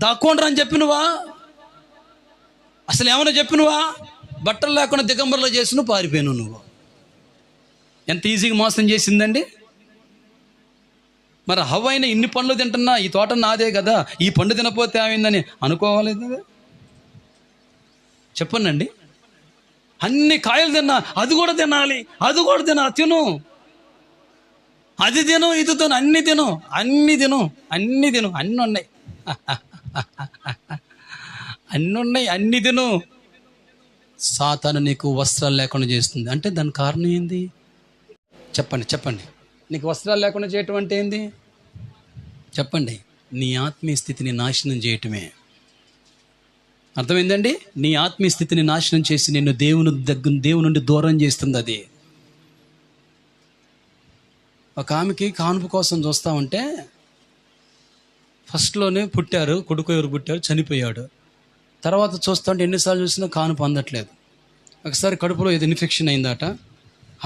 దాక్కోండ్రా అని చెప్పినవా? అసలు ఏమైనా చెప్పినవా? బట్టలు లేకుండా దిగంబర్లో చేసిన పారిపోయాను నువ్వు. ఎంత ఈజీగా మోసం చేసిందండి. మరి హవ్వైనా ఇన్ని పండ్లు తింటున్నా, ఈ తోట నాదే కదా, ఈ పండు తినపోతే ఏమైందని అనుకోవాలి కదా? చెప్పనండి. అన్ని కాయలు తిన్నా, అది కూడా తినాలి, అది కూడా తిను, అది తిను, ఇది తిను, అన్ని తిను, అన్ని తిను, అన్ని తిను, అన్నీ ఉన్నాయి, అన్నీ ఉన్నాయి, అన్ని తిను. సాతాను నీకు వస్త్రాలు లేకుండా చేస్తుంది అంటే దాని కారణం ఏంది? చెప్పండి. నీకు వస్త్రాలు లేకుండా చేయటం అంటే ఏంది? చెప్పండి. నీ ఆత్మీయ స్థితిని నాశనం చేయటమే. అర్థమైందండి? నీ ఆత్మీయ స్థితిని నాశనం చేసి నిన్ను దేవుని నుండి దూరం చేస్తుంది అది. ఒక ఆమెకి కానుపు కోసం చూస్తూ ఉంటే ఫస్ట్లోనే పుట్టారు, కొడుకు ఎవరు పుట్టారు, చనిపోయాడు. తర్వాత చూస్తూ ఉంటే ఎన్నిసార్లు చూసినా కానుపు అందట్లేదు. ఒకసారి కడుపులో ఏదో ఇన్ఫెక్షన్ అయిందట.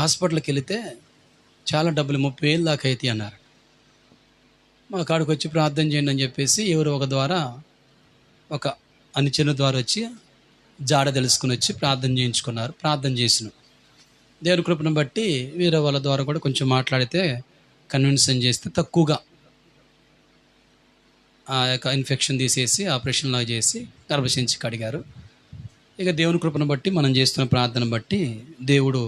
హాస్పిటల్కి వెళితే చాలా డబ్బులు 30,000 దాకా అయితే అన్నారు. మా కాడికి వచ్చి ప్రార్థన చేయండి అని చెప్పేసి ఎవరు ఒక ద్వారా, ఒక అనుచరుల ద్వారా వచ్చి జాడ తెలుసుకుని వచ్చి ప్రార్థన చేయించుకున్నారు. ప్రార్థన చేసిన దేవుని కృపను బట్టి వేరే వాళ్ళ ద్వారా కూడా కొంచెం మాట్లాడితే కన్విన్సన్ చేస్తే తక్కువగా ఆ యొక్క ఇన్ఫెక్షన్ తీసేసి ఆపరేషన్ లాగా చేసి గర్భసించి కడిగారు. ఇక దేవుని కృపను బట్టి మనం చేస్తున్న ప్రార్థన బట్టి దేవుడు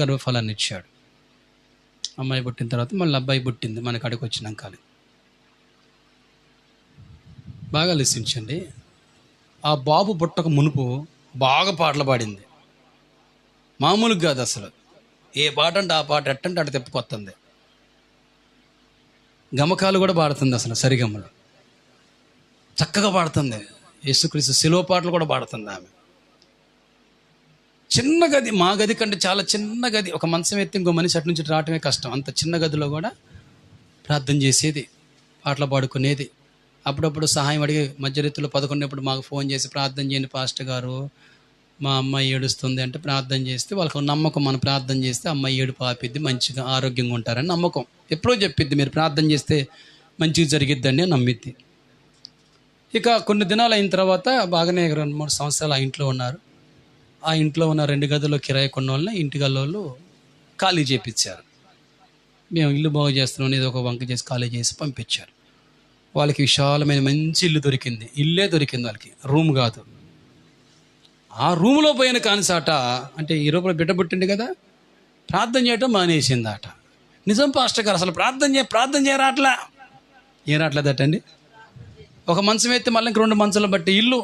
గర్భఫలాన్ని ఇచ్చాడు. అమ్మాయి పుట్టిన తర్వాత మళ్ళీ అబ్బాయి పుట్టింది మన కాడికి వచ్చినాక. బాగా లిసించండి. ఆ బాబు పుట్టక మునుపు బాగా పాటలు పాడింది. మామూలుగా కాదు అసలు. ఏ పాట అంటే ఆ పాట, ఎట్టంటే అటు తెప్పుకొస్తుంది. గమకాలు కూడా పాడుతుంది, అసలు సరిగమ్మలు చక్కగా పాడుతుంది. యేసుక్రీస్తు శిలువ పాటలు కూడా పాడుతుంది ఆమె. చిన్న గది, మా గది కంటే చాలా చిన్న గది. ఒక మంచం ఎత్తి ఇంకో మనిషి అటు నుంచి రావటమే కష్టం. అంత చిన్న గదిలో కూడా ప్రార్థన చేసేది, పాటలు పాడుకునేది. అప్పుడప్పుడు సహాయం అడిగి మధ్యరెత్తులో 11 మాకు ఫోన్ చేసి ప్రార్థన చేయండి పాస్టర్ గారు, మా అమ్మాయి ఏడుస్తుంది అంటే ప్రార్థన చేస్తే వాళ్ళకు నమ్మకం. మనం ప్రార్థన చేస్తే అమ్మాయి ఏడుపు ఆపిద్ది, మంచిగా ఆరోగ్యంగా ఉంటారని నమ్మకం. ఎప్పుడో చెప్పిద్ది మీరు ప్రార్థన చేస్తే మంచిగా జరిగిద్దని నమ్మిద్ది. ఇక కొన్ని దినాలు అయిన తర్వాత బాగానే 2-3 సంవత్సరాలు ఆ ఇంట్లో ఉన్నారు. ఆ ఇంట్లో ఉన్న 2 గదుల్లో కిరాయి కొన్న వాళ్ళని ఇంటి గల్లోళ్ళు ఖాళీ చేయించారు. మేము ఇల్లు బాగు చేస్తున్నాం, ఏదో ఒక వంక చేసి ఖాళీ చేసి పంపించారు. వాళ్ళకి విశాలమైన మంచి ఇల్లు దొరికింది. ఇల్లే దొరికింది వాళ్ళకి, రూమ్ కాదు. ఆ రూమ్లో పోయిన కానిసాట అంటే ఈ రూపంలో బిడ్డ పుట్టింది కదా, ప్రార్థన చేయటం మానేసిందట. నిజం పాస్టర్ గారు, అసలు ప్రార్థన చేయరాట్లా. ఏం రావట్లేదటండి. ఒక మంచం ఎత్తే మళ్ళీ ఇంక 2 మంచాలు బట్టి ఇల్లు,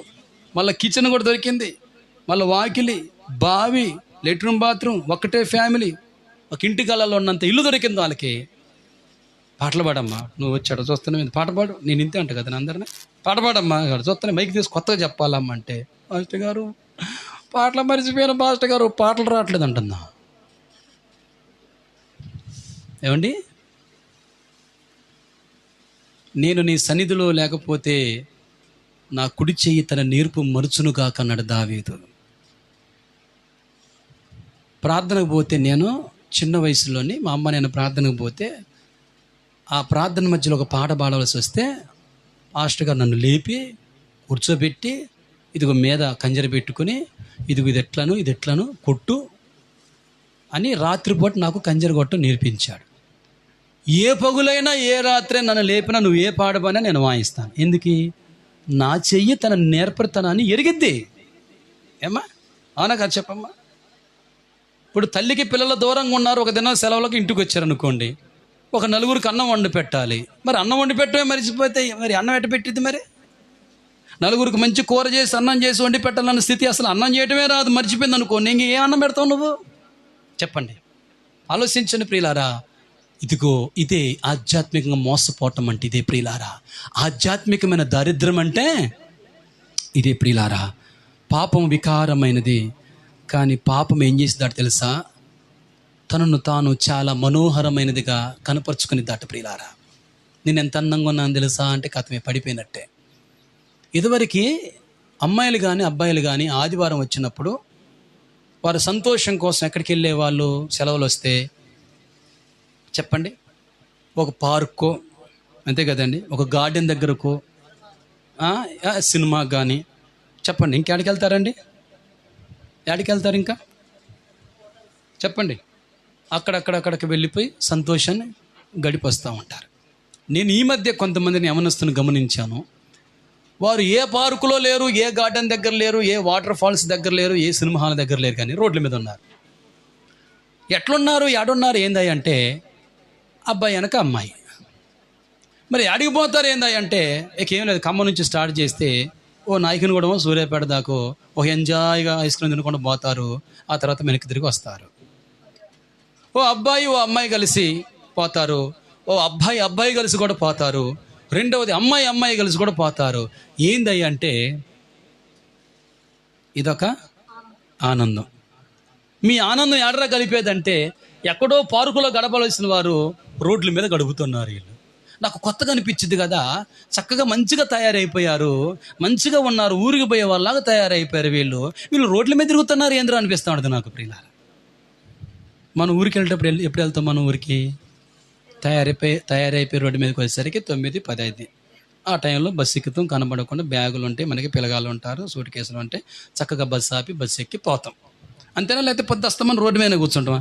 మళ్ళీ కిచెన్ కూడా దొరికింది, మళ్ళీ వాకిలి, బావి, లెట్రూమ్, బాత్రూమ్, ఒక్కటే ఫ్యామిలీ, ఒక ఇంటి కళలో ఉన్నంత ఇల్లు దొరికింది వాళ్ళకి. పాటలు పాడమ్మా, నువ్వు వచ్చాడు చూస్తున్నావు, పాట పాడు, నేను ఇంతే అంట కదా అందరినీ, పాట పాడమ్మా చూస్తున్నా, మైక్ తీసి కొత్తగా చెప్పాలమ్మా అంటే, పాస్టర్ గారు పాటలు మర్చిపోయాను పాస్టర్ గారు, పాటలు రావట్లేదు అంటున్నా. ఏమండి, నేను నీ సన్నిధిలో లేకపోతే నా కుడి చెయ్యి తన నేర్పు మరుచునుగా కన్నాడు దావీదు. ప్రార్థనకు పోతే, నేను చిన్న వయసులోని మా అమ్మ నేను ప్రార్థనకు పోతే ఆ ప్రార్థన మధ్యలో ఒక పాట పాడవలసి వస్తే పాస్టర్ గారు నన్ను లేపి కూర్చోబెట్టి, ఇదిగో మీద కంజర పెట్టుకుని, ఇది ఎట్లను కొట్టు అని రాత్రిపూట నాకు కంజర కొట్టు నేర్పించాడు. ఏ పగులైనా ఏ రాత్రి నన్ను లేపినా నువ్వు ఏ పాడబోయినా నేను వాయిస్తాను. ఎందుకు? నా చెయ్యి తన నేర్పరితనాన్ని ఎరిగిద్ది. ఏమ్మా, అవునా కదా చెప్పమ్మా? ఇప్పుడు తల్లికి పిల్లల దూరంగా ఉన్నారు, ఒక దినం సెలవులకు ఇంటికి వచ్చారనుకోండి, ఒక 4గురికి అన్నం వండి పెట్టాలి. మరి అన్నం వండి పెట్టమే మరిచిపోతే మరి అన్నం ఎట్ట పెట్టిద్ది? మరి 4గురికి మంచి కూర చేసి అన్నం చేసి వండి పెట్టాలన్న స్థితి, అసలు అన్నం చేయటమే రాదు, మర్చిపోయింది అనుకోండి, ఇంక ఏ అన్నం పెడతావు నువ్వు? చెప్పండి, ఆలోచించండి ప్రియులారా. ఇదిగో ఇదే ఆధ్యాత్మికంగా మోసపోవటం అంటే ఇదే ప్రియులారా. ఆధ్యాత్మికమైన దారిద్ర్యం అంటే ఇదే ప్రియులారా. పాపం వికారమైనది, కానీ పాపం ఏం చేసిందాట తెలుసా? తనను తాను చాలా మనోహరమైనదిగా కనపరుచుకుని దాట ప్రియులారా. నేను ఎంత అందంగా ఉన్నాను తెలుసా అంటే కథమే పడిపోయినట్టే. ఇదివరకు అమ్మాయిలు కానీ అబ్బాయిలు కానీ ఆదివారం వచ్చినప్పుడు వారు సంతోషం కోసం ఎక్కడికి వెళ్ళే వాళ్ళు? సెలవులు వస్తే చెప్పండి, ఒక పార్కో, అంతే కదండి, ఒక గార్డెన్ దగ్గరకు, సినిమాకి కానీ చెప్పండి, ఇంకెక్కడికి వెళ్తారండి? ఎక్కడికి వెళ్తారు ఇంకా చెప్పండి? అక్కడికి వెళ్ళిపోయి సంతోషాన్ని గడిపొస్తూ ఉంటారు. నేను ఈ మధ్య కొంతమందిని యవనస్తుని గమనించాను. వారు ఏ పార్కులో లేరు, ఏ గార్డెన్ దగ్గర లేరు, ఏ వాటర్ ఫాల్స్ దగ్గర లేరు, ఏ సినిమా హాల్ దగ్గర లేరు, కానీ రోడ్ల మీద ఉన్నారు. ఎట్లున్నారు, ఏడున్నారు ఏందయ్య అంటే అబ్బాయి వెనక అమ్మాయి. మరి అడిగిపోతారు ఏందయ్య అంటే ఏం లేదు, ఖమ్మం నుంచి స్టార్ట్ చేస్తే ఓ నాయకుని కూడా సూర్యాపేట దాకా ఓ ఎంజాయ్గా ఐస్ క్రీమ్ తినకుండా పోతారు. ఆ తర్వాత వెనక్కి తిరిగి వస్తారు. ఓ అబ్బాయి ఓ అమ్మాయి కలిసి పోతారు, ఓ అబ్బాయి కలిసి కూడా పోతారు, రెండవది అమ్మాయి కలిసి కూడా పోతారు. ఏందయ్య అంటే ఇదొక ఆనందం. మీ ఆనందం ఎడరా కలిపేదంటే ఎక్కడో పార్కులో గడపవలసిన వారు రోడ్ల మీద గడుపుతున్నారు. వీళ్ళు నాకు కొత్తగా అనిపించింది కదా, చక్కగా మంచిగా తయారైపోయారు, మంచిగా ఉన్నారు, ఊరికి పోయే వాళ్ళలాగా తయారైపోయారు. వీళ్ళు రోడ్ల మీద తిరుగుతున్నారు ఏంద్రా అనిపిస్తూ ఉంటుంది నాకు ప్రియులారా. మన ఊరికి వెళ్ళేటప్పుడు ఎప్పుడు వెళ్తాం? మన ఊరికి తయారైపోయి రోడ్డు మీదకి వచ్చేసరికి 9-10 అయింది. ఆ టైంలో బస్సు ఎక్కుతాం, కనబడకుండా బ్యాగులు ఉంటాయి, మనకి పిల్లగాళ్ళు ఉంటారు, సూట్ కేసులు ఉంటాయి, చక్కగా బస్సు ఆపి బస్సు ఎక్కి పోతాం. అంతేనా? లేకపోతే పొద్దు వస్తామని రోడ్డు మీద కూర్చుంటామా?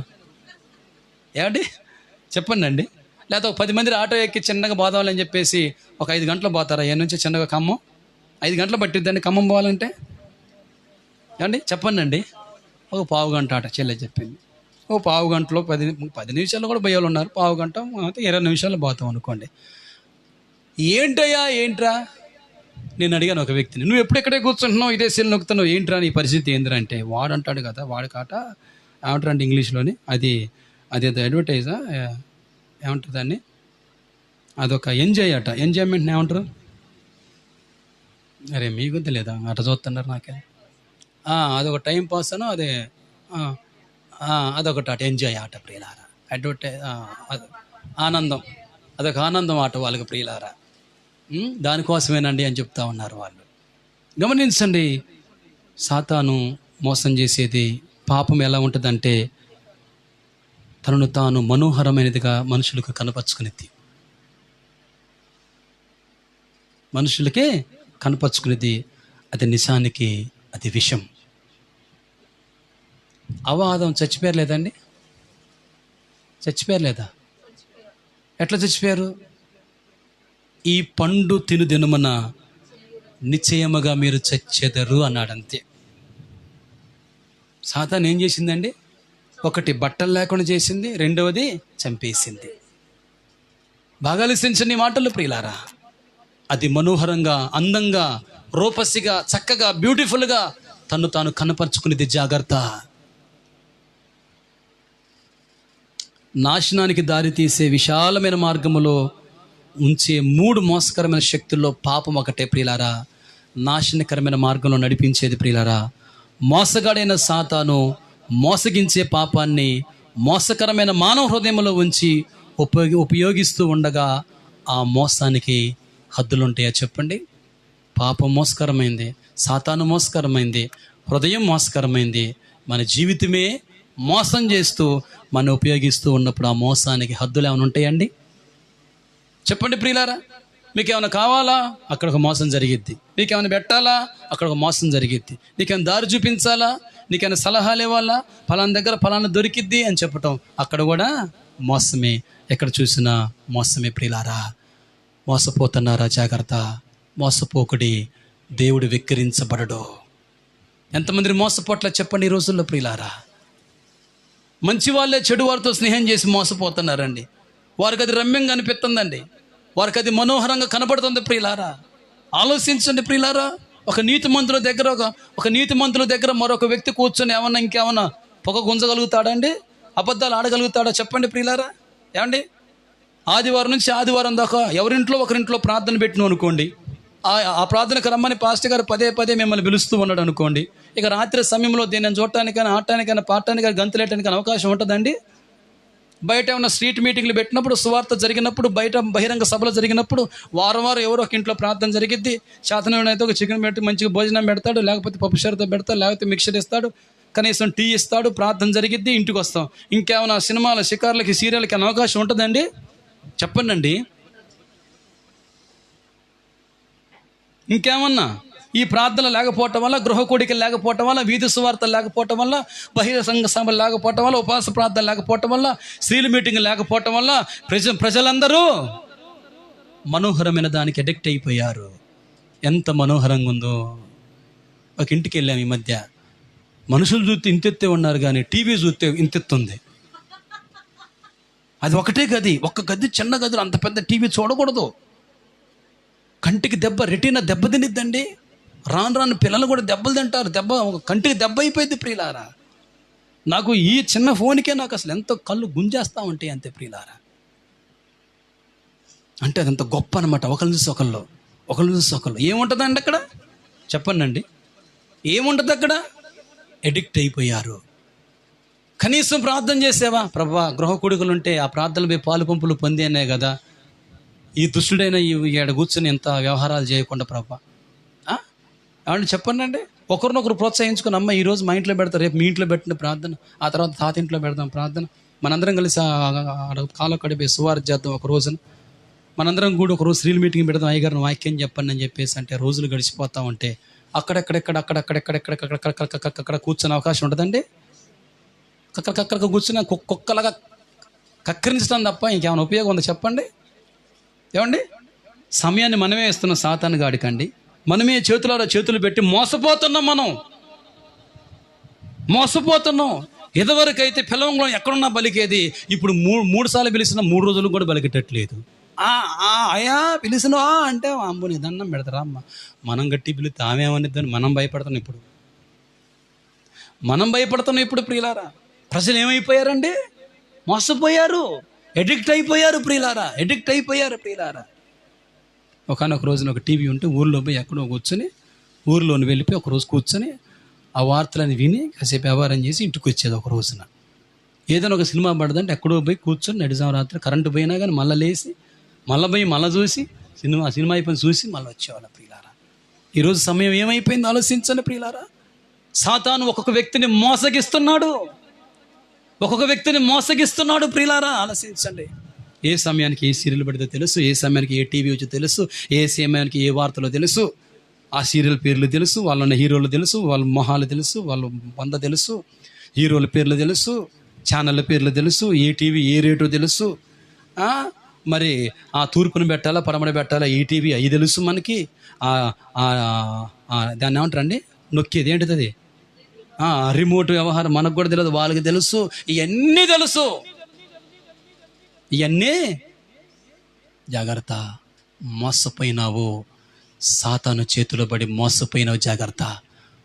ఏమండి చెప్పండి అండి. లేకపోతే ఒక 10 మంది ఆటో ఎక్కి చిన్నగా పోదామని చెప్పేసి ఒక 5 గంటలు పోతారా? ఏ నుంచి చిన్నగా ఖమ్మం 5 గంటలు పట్టిద్దండి ఖమ్మం పోవాలంటే. ఏమండి చెప్పండి అండి. ఒక పావు గంట ఆట చెల్లె చెప్పింది. ఓ పావు గంటలో 10 నిమిషాలు కూడా పోయేవాళ్ళు ఉన్నారు. పావు గంట 20 నిమిషాలు పోతాం అనుకోండి. ఏంట్రా నేను అడిగాను ఒక వ్యక్తిని, నువ్వు ఎప్పుడెక్కడే కూర్చుంటున్నావు, ఇదే సెల్ నొక్కుతున్నావు, ఏంట్రా నీ పరిస్థితి ఏంద్రా అంటే, వాడు అంటాడు కదా, వాడి కాట ఏమంటారు అంటే ఇంగ్లీష్లోని అదేదో అడ్వర్టైజా ఏమంటారు దాన్ని, అదొక ఎంజాయ్ అట. ఎంజాయ్మెంట్ని ఏమంటారు? అరే మీకు తెలియదా? అట చూస్తున్నారు నాకే. అదొక టైం పాస్ అను, అదొకటి అట ఎంజాయ్ ఆట ప్రియులారా. ఆనందం, అదొక ఆనందం ఆట వాళ్ళకి ప్రియులారా. దానికోసమేనండి అని చెప్తా ఉన్నారు వాళ్ళు. గమనించండి, సాతాను మోసం చేసేది, పాపం ఎలా ఉంటుందంటే తనను తాను మనోహరమైనదిగా మనుషులకు కనపరుచుకునేది. మనుషులకే కనపరుచుకునేది అది నిజానికి అది విషం. అవాదం చచ్చిపోయారు లేదండి? చచ్చిపోయారు లేదా? ఎట్లా చచ్చిపోయారు? ఈ పండు తిను దినమున నిశ్చయముగా మీరు చచ్చెదరు అన్నాడు. అంతే. సాతాను ఏం చేసిందండి? ఒకటి బట్టలు లేకుండా చేసింది, రెండవది చంపేసింది. బాగా ఆలోచించండి మాటలు ప్రియులారా. అది మనోహరంగా, అందంగా, రూపసిగా, చక్కగా, బ్యూటిఫుల్గా తను తాను కనపరుచుకునేది. జాగ్రత్త. నాశనానికి దారి తీసే విశాలమైన మార్గములో ఉంచే 3 మోసకరమైన శక్తుల్లో పాపం ఒకటే ప్రియులారా. నాశనకరమైన మార్గంలో నడిపించేది ప్రియులారా. మోసగాడైన సాతాను మోసగించే పాపాన్ని మోసకరమైన మానవ హృదయంలో ఉంచి ఉపయోగిస్తూ ఉండగా ఆ మోసానికి హద్దులు ఉంటాయా చెప్పండి? పాపం మోసకరమైంది, సాతాను మోసకరమైంది, హృదయం మోసకరమైంది. మన జీవితమే మోసం చేస్తూ మనం ఉపయోగిస్తూ ఉన్నప్పుడు ఆ మోసానికి హద్దులు ఏమైనా ఉంటాయండి? చెప్పండి ప్రియులారా. మీకు ఏమైనా కావాలా? అక్కడ ఒక మోసం జరిగిద్ది. మీకు ఏమైనా పెట్టాలా? అక్కడ ఒక మోసం జరిగిద్ది. నీకేమైనా దారి చూపించాలా? నీకైనా సలహాలు ఇవ్వాలా? ఫలానా దగ్గర ఫలానా దొరికిద్ది అని చెప్పటం, అక్కడ కూడా మోసమే. ఎక్కడ చూసినా మోసమే ప్రియులారా. మోసపోతున్నారా? జాగ్రత్త. మోసపోకుడి, దేవుడు వెక్కిరించబడడు. ఎంతమంది మోసపోట్ల చెప్పండి ఈ రోజుల్లో ప్రియులారా. మంచి వాళ్ళే చెడు వారితో స్నేహం చేసి మోసపోతున్నారండి. వారికి అది రమ్యంగా అనిపిస్తుందండి, వారికి అది మనోహరంగా కనబడుతుంది ప్రియులారా. ఆలోచించండి ప్రియులారా. ఒక నీతిమంతుల దగ్గర మరొక వ్యక్తి కూర్చొని ఏమన్నా ఇంకేమన్నా పొగ గుంజగలుగుతాడండి? అబద్ధాలు ఆడగలుగుతాడా? చెప్పండి ప్రియులారా. ఏమండి, ఆదివారం నుంచి ఆదివారం దాకా ఎవరింట్లో ఒకరింట్లో ప్రార్థన పెట్టిన అనుకోండి, ఆ ప్రార్థనకు రమ్మని పాస్టర్ గారు పదే మిమ్మల్ని పిలుస్తూ ఉన్నాడు అనుకోండి. ఇక రాత్రి సమయంలో దీన్ని చూడటానికైనా, ఆడటానికైనా, పాడటానికైనా, గంతులేయటానికైనా అవకాశం ఉంటుందండి? బయట ఏమైనా స్ట్రీట్ మీటింగ్లు పెట్టినప్పుడు, సువార్త జరిగినప్పుడు, బయట బహిరంగ సభలు జరిగినప్పుడు వారం ఎవరో ఒక ఇంట్లో ప్రార్థన జరిగిద్ది. శాతనైతే ఒక చికెన్ పెట్టి మంచిగా భోజనం పెడతాడు, లేకపోతే పప్పు షరతో పెడతాడు, లేకపోతే మిక్చర్ ఇస్తాడు, కనీసం టీ ఇస్తాడు, ప్రార్థన జరిగిద్ది, ఇంటికి వస్తాం. ఇంకేమైనా సినిమాల షికార్లకి, సీరియల్కి అని అవకాశం ఉంటుందండి? చెప్పండి. ఇంకేమన్నా ఈ ప్రార్థన లేకపోవటం వల్ల, గృహ కోడికలు లేకపోవటం వల్ల, వీధి సువార్తలు లేకపోవటం వల్ల, బహిరంగ సభలు లేకపోవటం వల్ల, ఉపవాస ప్రార్థన లేకపోవటం వల్ల, స్త్రీల మీటింగ్ లేకపోవటం వల్ల ప్రజలందరూ మనోహరమైన దానికి అడిక్ట్ అయిపోయారు. ఎంత మనోహరంగా ఉందో. ఒక ఇంటికి వెళ్ళాము ఈ మధ్య. మనుషులు చూస్తే ఇంతెత్తే ఉన్నారు కానీ టీవీ చూస్తే ఇంతెత్తుంది. అది ఒకటే గది, ఒక్క గది, చిన్న గదిలో అంత పెద్ద టీవీ చూడకూడదు. కంటికి రెటీనా దెబ్బ తినిద్దండి. రాను పిల్లలు కూడా దెబ్బలు తింటారు. కంటికి దెబ్బ అయిపోయింది ప్రియులారా. నాకు ఈ చిన్న ఫోన్కే నాకు అసలు ఎంతో కళ్ళు గుంజేస్తూ ఉంటాయి అంతే ప్రియులారా. అంటే అదంత గొప్ప అనమాట. ఒకళ్ళు చూసి ఒకళ్ళు ఏముంటుందండి అక్కడ? చెప్పండి, ఏముంటుంది అక్కడ? ఎడిక్ట్ అయిపోయారు. కనీసం ప్రార్థన చేసేవా? ప్రభువా, గృహ కొడుకులు ఉంటే ఆ ప్రార్థనలపై పాలు పంపులు పొంది అనే కదా ఈ దుష్టుడైన ఈడ కూర్చొని ఎంత వ్యవహారాలు చేయకుండా ప్రభువా. ఏమంటే చెప్పండి. ఒకరినొకరు ప్రోత్సహించుకుని, అమ్మ ఈరోజు మా ఇంట్లో పెడతారు, రేపు మీ ఇంట్లో పెట్టిన ప్రార్థన, ఆ తర్వాత తాత ఇంట్లో పెడదాం ప్రార్థన, మనందరం కలిసి కాలం కడిపే సువార్త చేద్దాం ఒక రోజున, మనందరం కూడా ఒకరోజు స్త్రీల మీటింగ్ పెడదాం, అయ్యగారిని వాక్యం చెప్పండి అని చెప్పేసి అంటే రోజులు గడిచిపోతా ఉంటే అక్కడ కూర్చొని అవకాశం ఉంటుందండి? కక్కడికక్కడికి కూర్చుని కుక్కలాగా కక్కరించడం తప్ప ఇంకేమైనా ఉపయోగం ఉందో చెప్పండి? ఏమండి, సమయాన్ని మనమే ఇస్తున్నాం సాతాను గాడికండి. మనమే చేతులు పెట్టి మోసపోతున్నాం. ఇదివరకైతే పిలవంలో ఎక్కడున్నా బలికేది. ఇప్పుడు 3 సార్లు పిలిచినా 3 రోజులు కూడా బలికేటట్లేదు. అయ్యా పిలిచినా అంటే అమ్ముని దండం పెడతారా అమ్మ. మనం గట్టి పిలిస్తే ఆమెమనిద్దని మనం భయపడుతున్నాం ఇప్పుడు ప్రియులారా. ప్రజలు ఏమైపోయారండి? మోసపోయారు, ఎడిక్ట్ అయిపోయారు ప్రియులారా. ఒకనొక రోజున ఒక టీవీ ఉంటే ఊళ్ళో పోయి ఎక్కడో కూర్చొని, ఊరిలోని వెళ్ళిపోయి ఒకరోజు కూర్చొని ఆ వార్తలని విని కాసేపు వ్యవహారం చేసి ఇంటికి వచ్చేది. ఒక రోజున ఏదైనా ఒక సినిమా పడదంటే ఎక్కడో పోయి కూర్చొని నడిజాం రాత్రి కరెంటు పోయినా కానీ మళ్ళీ లేసి మళ్ళీ చూసి సినిమా అయిపోయి చూసి మళ్ళీ వచ్చేవాళ్ళ ప్రియులారా. ఈరోజు సమయం ఏమైపోయింది ఆలోచించండి ప్రియులారా. సాతాను ఒక్కొక్క వ్యక్తిని మోసగిస్తున్నాడు ప్రియులారా. ఆలోచించండి. ఏ సమయానికి ఏ సీరియల్ పడితే తెలుసు, ఏ సమయానికి ఏ టీవీ వచ్చి తెలుసు, ఏ సమయానికి ఏ వార్తలో తెలుసు, ఆ సీరియల్ పేర్లు తెలుసు, వాళ్ళన్న హీరోలు తెలుసు, వాళ్ళ మొహాలు తెలుసు, వాళ్ళ వంద తెలుసు, హీరోల పేర్లు తెలుసు, ఛానళ్ళ పేర్లు తెలుసు, ఏ టీవీ ఏ రేటో తెలుసు. మరి ఆ తూర్పును పెట్టాలా పడమర పెట్టాలా ఈ టీవీ అవి తెలుసు మనకి. దాన్ని ఏమంటారండి, నొక్కేది ఏంటిది? అది రిమోట్ వ్యవహారం మనకు కూడా తెలియదు, వాళ్ళకి తెలుసు, ఇవన్నీ తెలుసు. ఇవన్నీ జాగ్రత్త. మోసపోయినావు, సాతాను చేతిలో పడి మోసపోయినావు, జాగ్రత్త.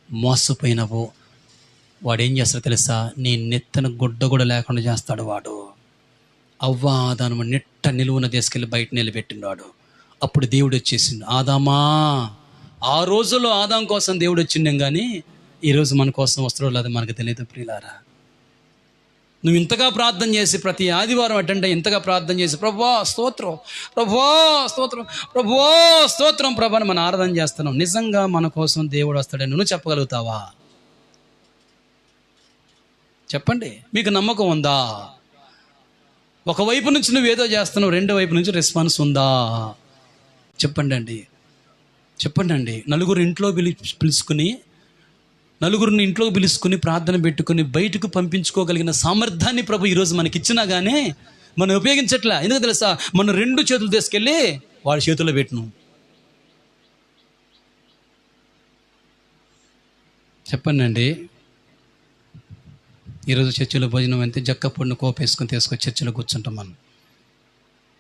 మోసపోయినావు. వాడు ఏం చేస్తాడో తెలుసా? నీ నెత్తన గుడ్డ కూడా లేకుండా చేస్తాడు వాడు. అవ్వ ఆదాము నిట్ట నిలువున తీసుకెళ్ళి బయట నిలబెట్టినాడు. అప్పుడు దేవుడు వచ్చేసిండు. ఆదామా, ఆ రోజుల్లో ఆదాం కోసం దేవుడు వచ్చిండే, కానీ ఈరోజు మన కోసం వస్తాడో లేదో మనకు తెలియదు ప్రియులారా. నువ్వు ఇంతగా ప్రార్థన చేసి, ప్రతి ఆదివారం అటెండ్ ఇంతగా ప్రార్థన చేసి, ప్రభువా స్తోత్రం, ప్రభువా స్తోత్రం, ప్రభువా స్తోత్రం ప్రభా అని మనం ఆరాధన చేస్తున్నాం. నిజంగా మన కోసం దేవుడు వస్తాడని నువ్వు చెప్పగలుగుతావా? చెప్పండి. మీకు నమ్మకం ఉందా? ఒకవైపు నుంచి నువ్వు ఏదో చేస్తున్నావు, రెండో వైపు నుంచి రెస్పాన్స్ ఉందా? చెప్పండి అండి, చెప్పండి అండి. నలుగురిని ఇంట్లోకి పిలుచుకుని ప్రార్థన పెట్టుకుని బయటకు పంపించుకోగలిగిన సామర్థ్యాన్ని ప్రభు ఈరోజు మనకి ఇచ్చినా కానీ మనం ఉపయోగించట్లా. ఎందుకు తెలుసా? మనం 2 చేతులు తీసుకెళ్ళి వాడి చేతుల్లో పెట్టినాం. చెప్పండి అండి. ఈరోజు చర్చిలో భోజనం అయితే జక్క పొడిని కోపేసుకొని తీసుకొచ్చి చర్చిలో కూర్చుంటాం మనం.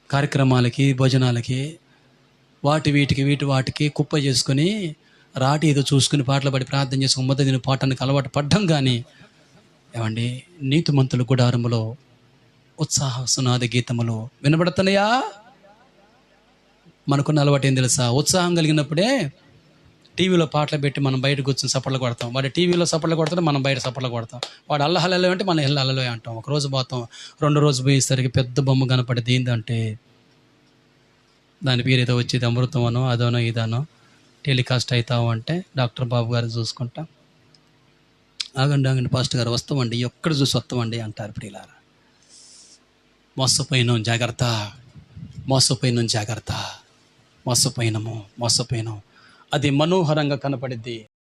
కార్యక్రమాలకి, భోజనాలకి, వాటికి కుప్ప చేసుకొని రాటి ఏదో చూసుకుని పాటలు పడి ప్రార్థన చేసుకుని మొదటి దీని పాటానికి అలవాటు పడ్డం. కానీ ఏమండి, నీతిమంతుల గుడారములో ఉత్సాహ సునాద గీతములు వినబడుతున్నాయా? మనకున్న అలవాటు ఏం తెలుసా? ఉత్సాహం కలిగినప్పుడే టీవీలో పాటలు పెట్టి మనం బయటకు వచ్చి సపట్లు కొడతాం. వాడు టీవీలో సపట్లు కొడతాడు, మనం బయట సపట్లు కొడతాం. వాడు అల్లహల్లో అంటే మనం అల్లలో అంటాం. ఒక రోజు పోతాం, 2 రోజు పోయేసరికి పెద్ద బొమ్మ కనపడేది. ఏంటంటే దాని పేరు ఏదో వచ్చేది అమృతం అనో అదోనో ఇదానో టెలికాస్ట్ అవుతావు అంటే డాక్టర్ బాబు గారు చూసుకుంటా, ఆగండి పాస్టర్ గారు వస్తామండి, ఎక్కడ చూసి వస్తామండి అంటారు. ప్రియులారా, మోసపోయినాం, జాగ్రత్త. మోసపోయినాం. అది మనోహరంగా కనపడిద్ది.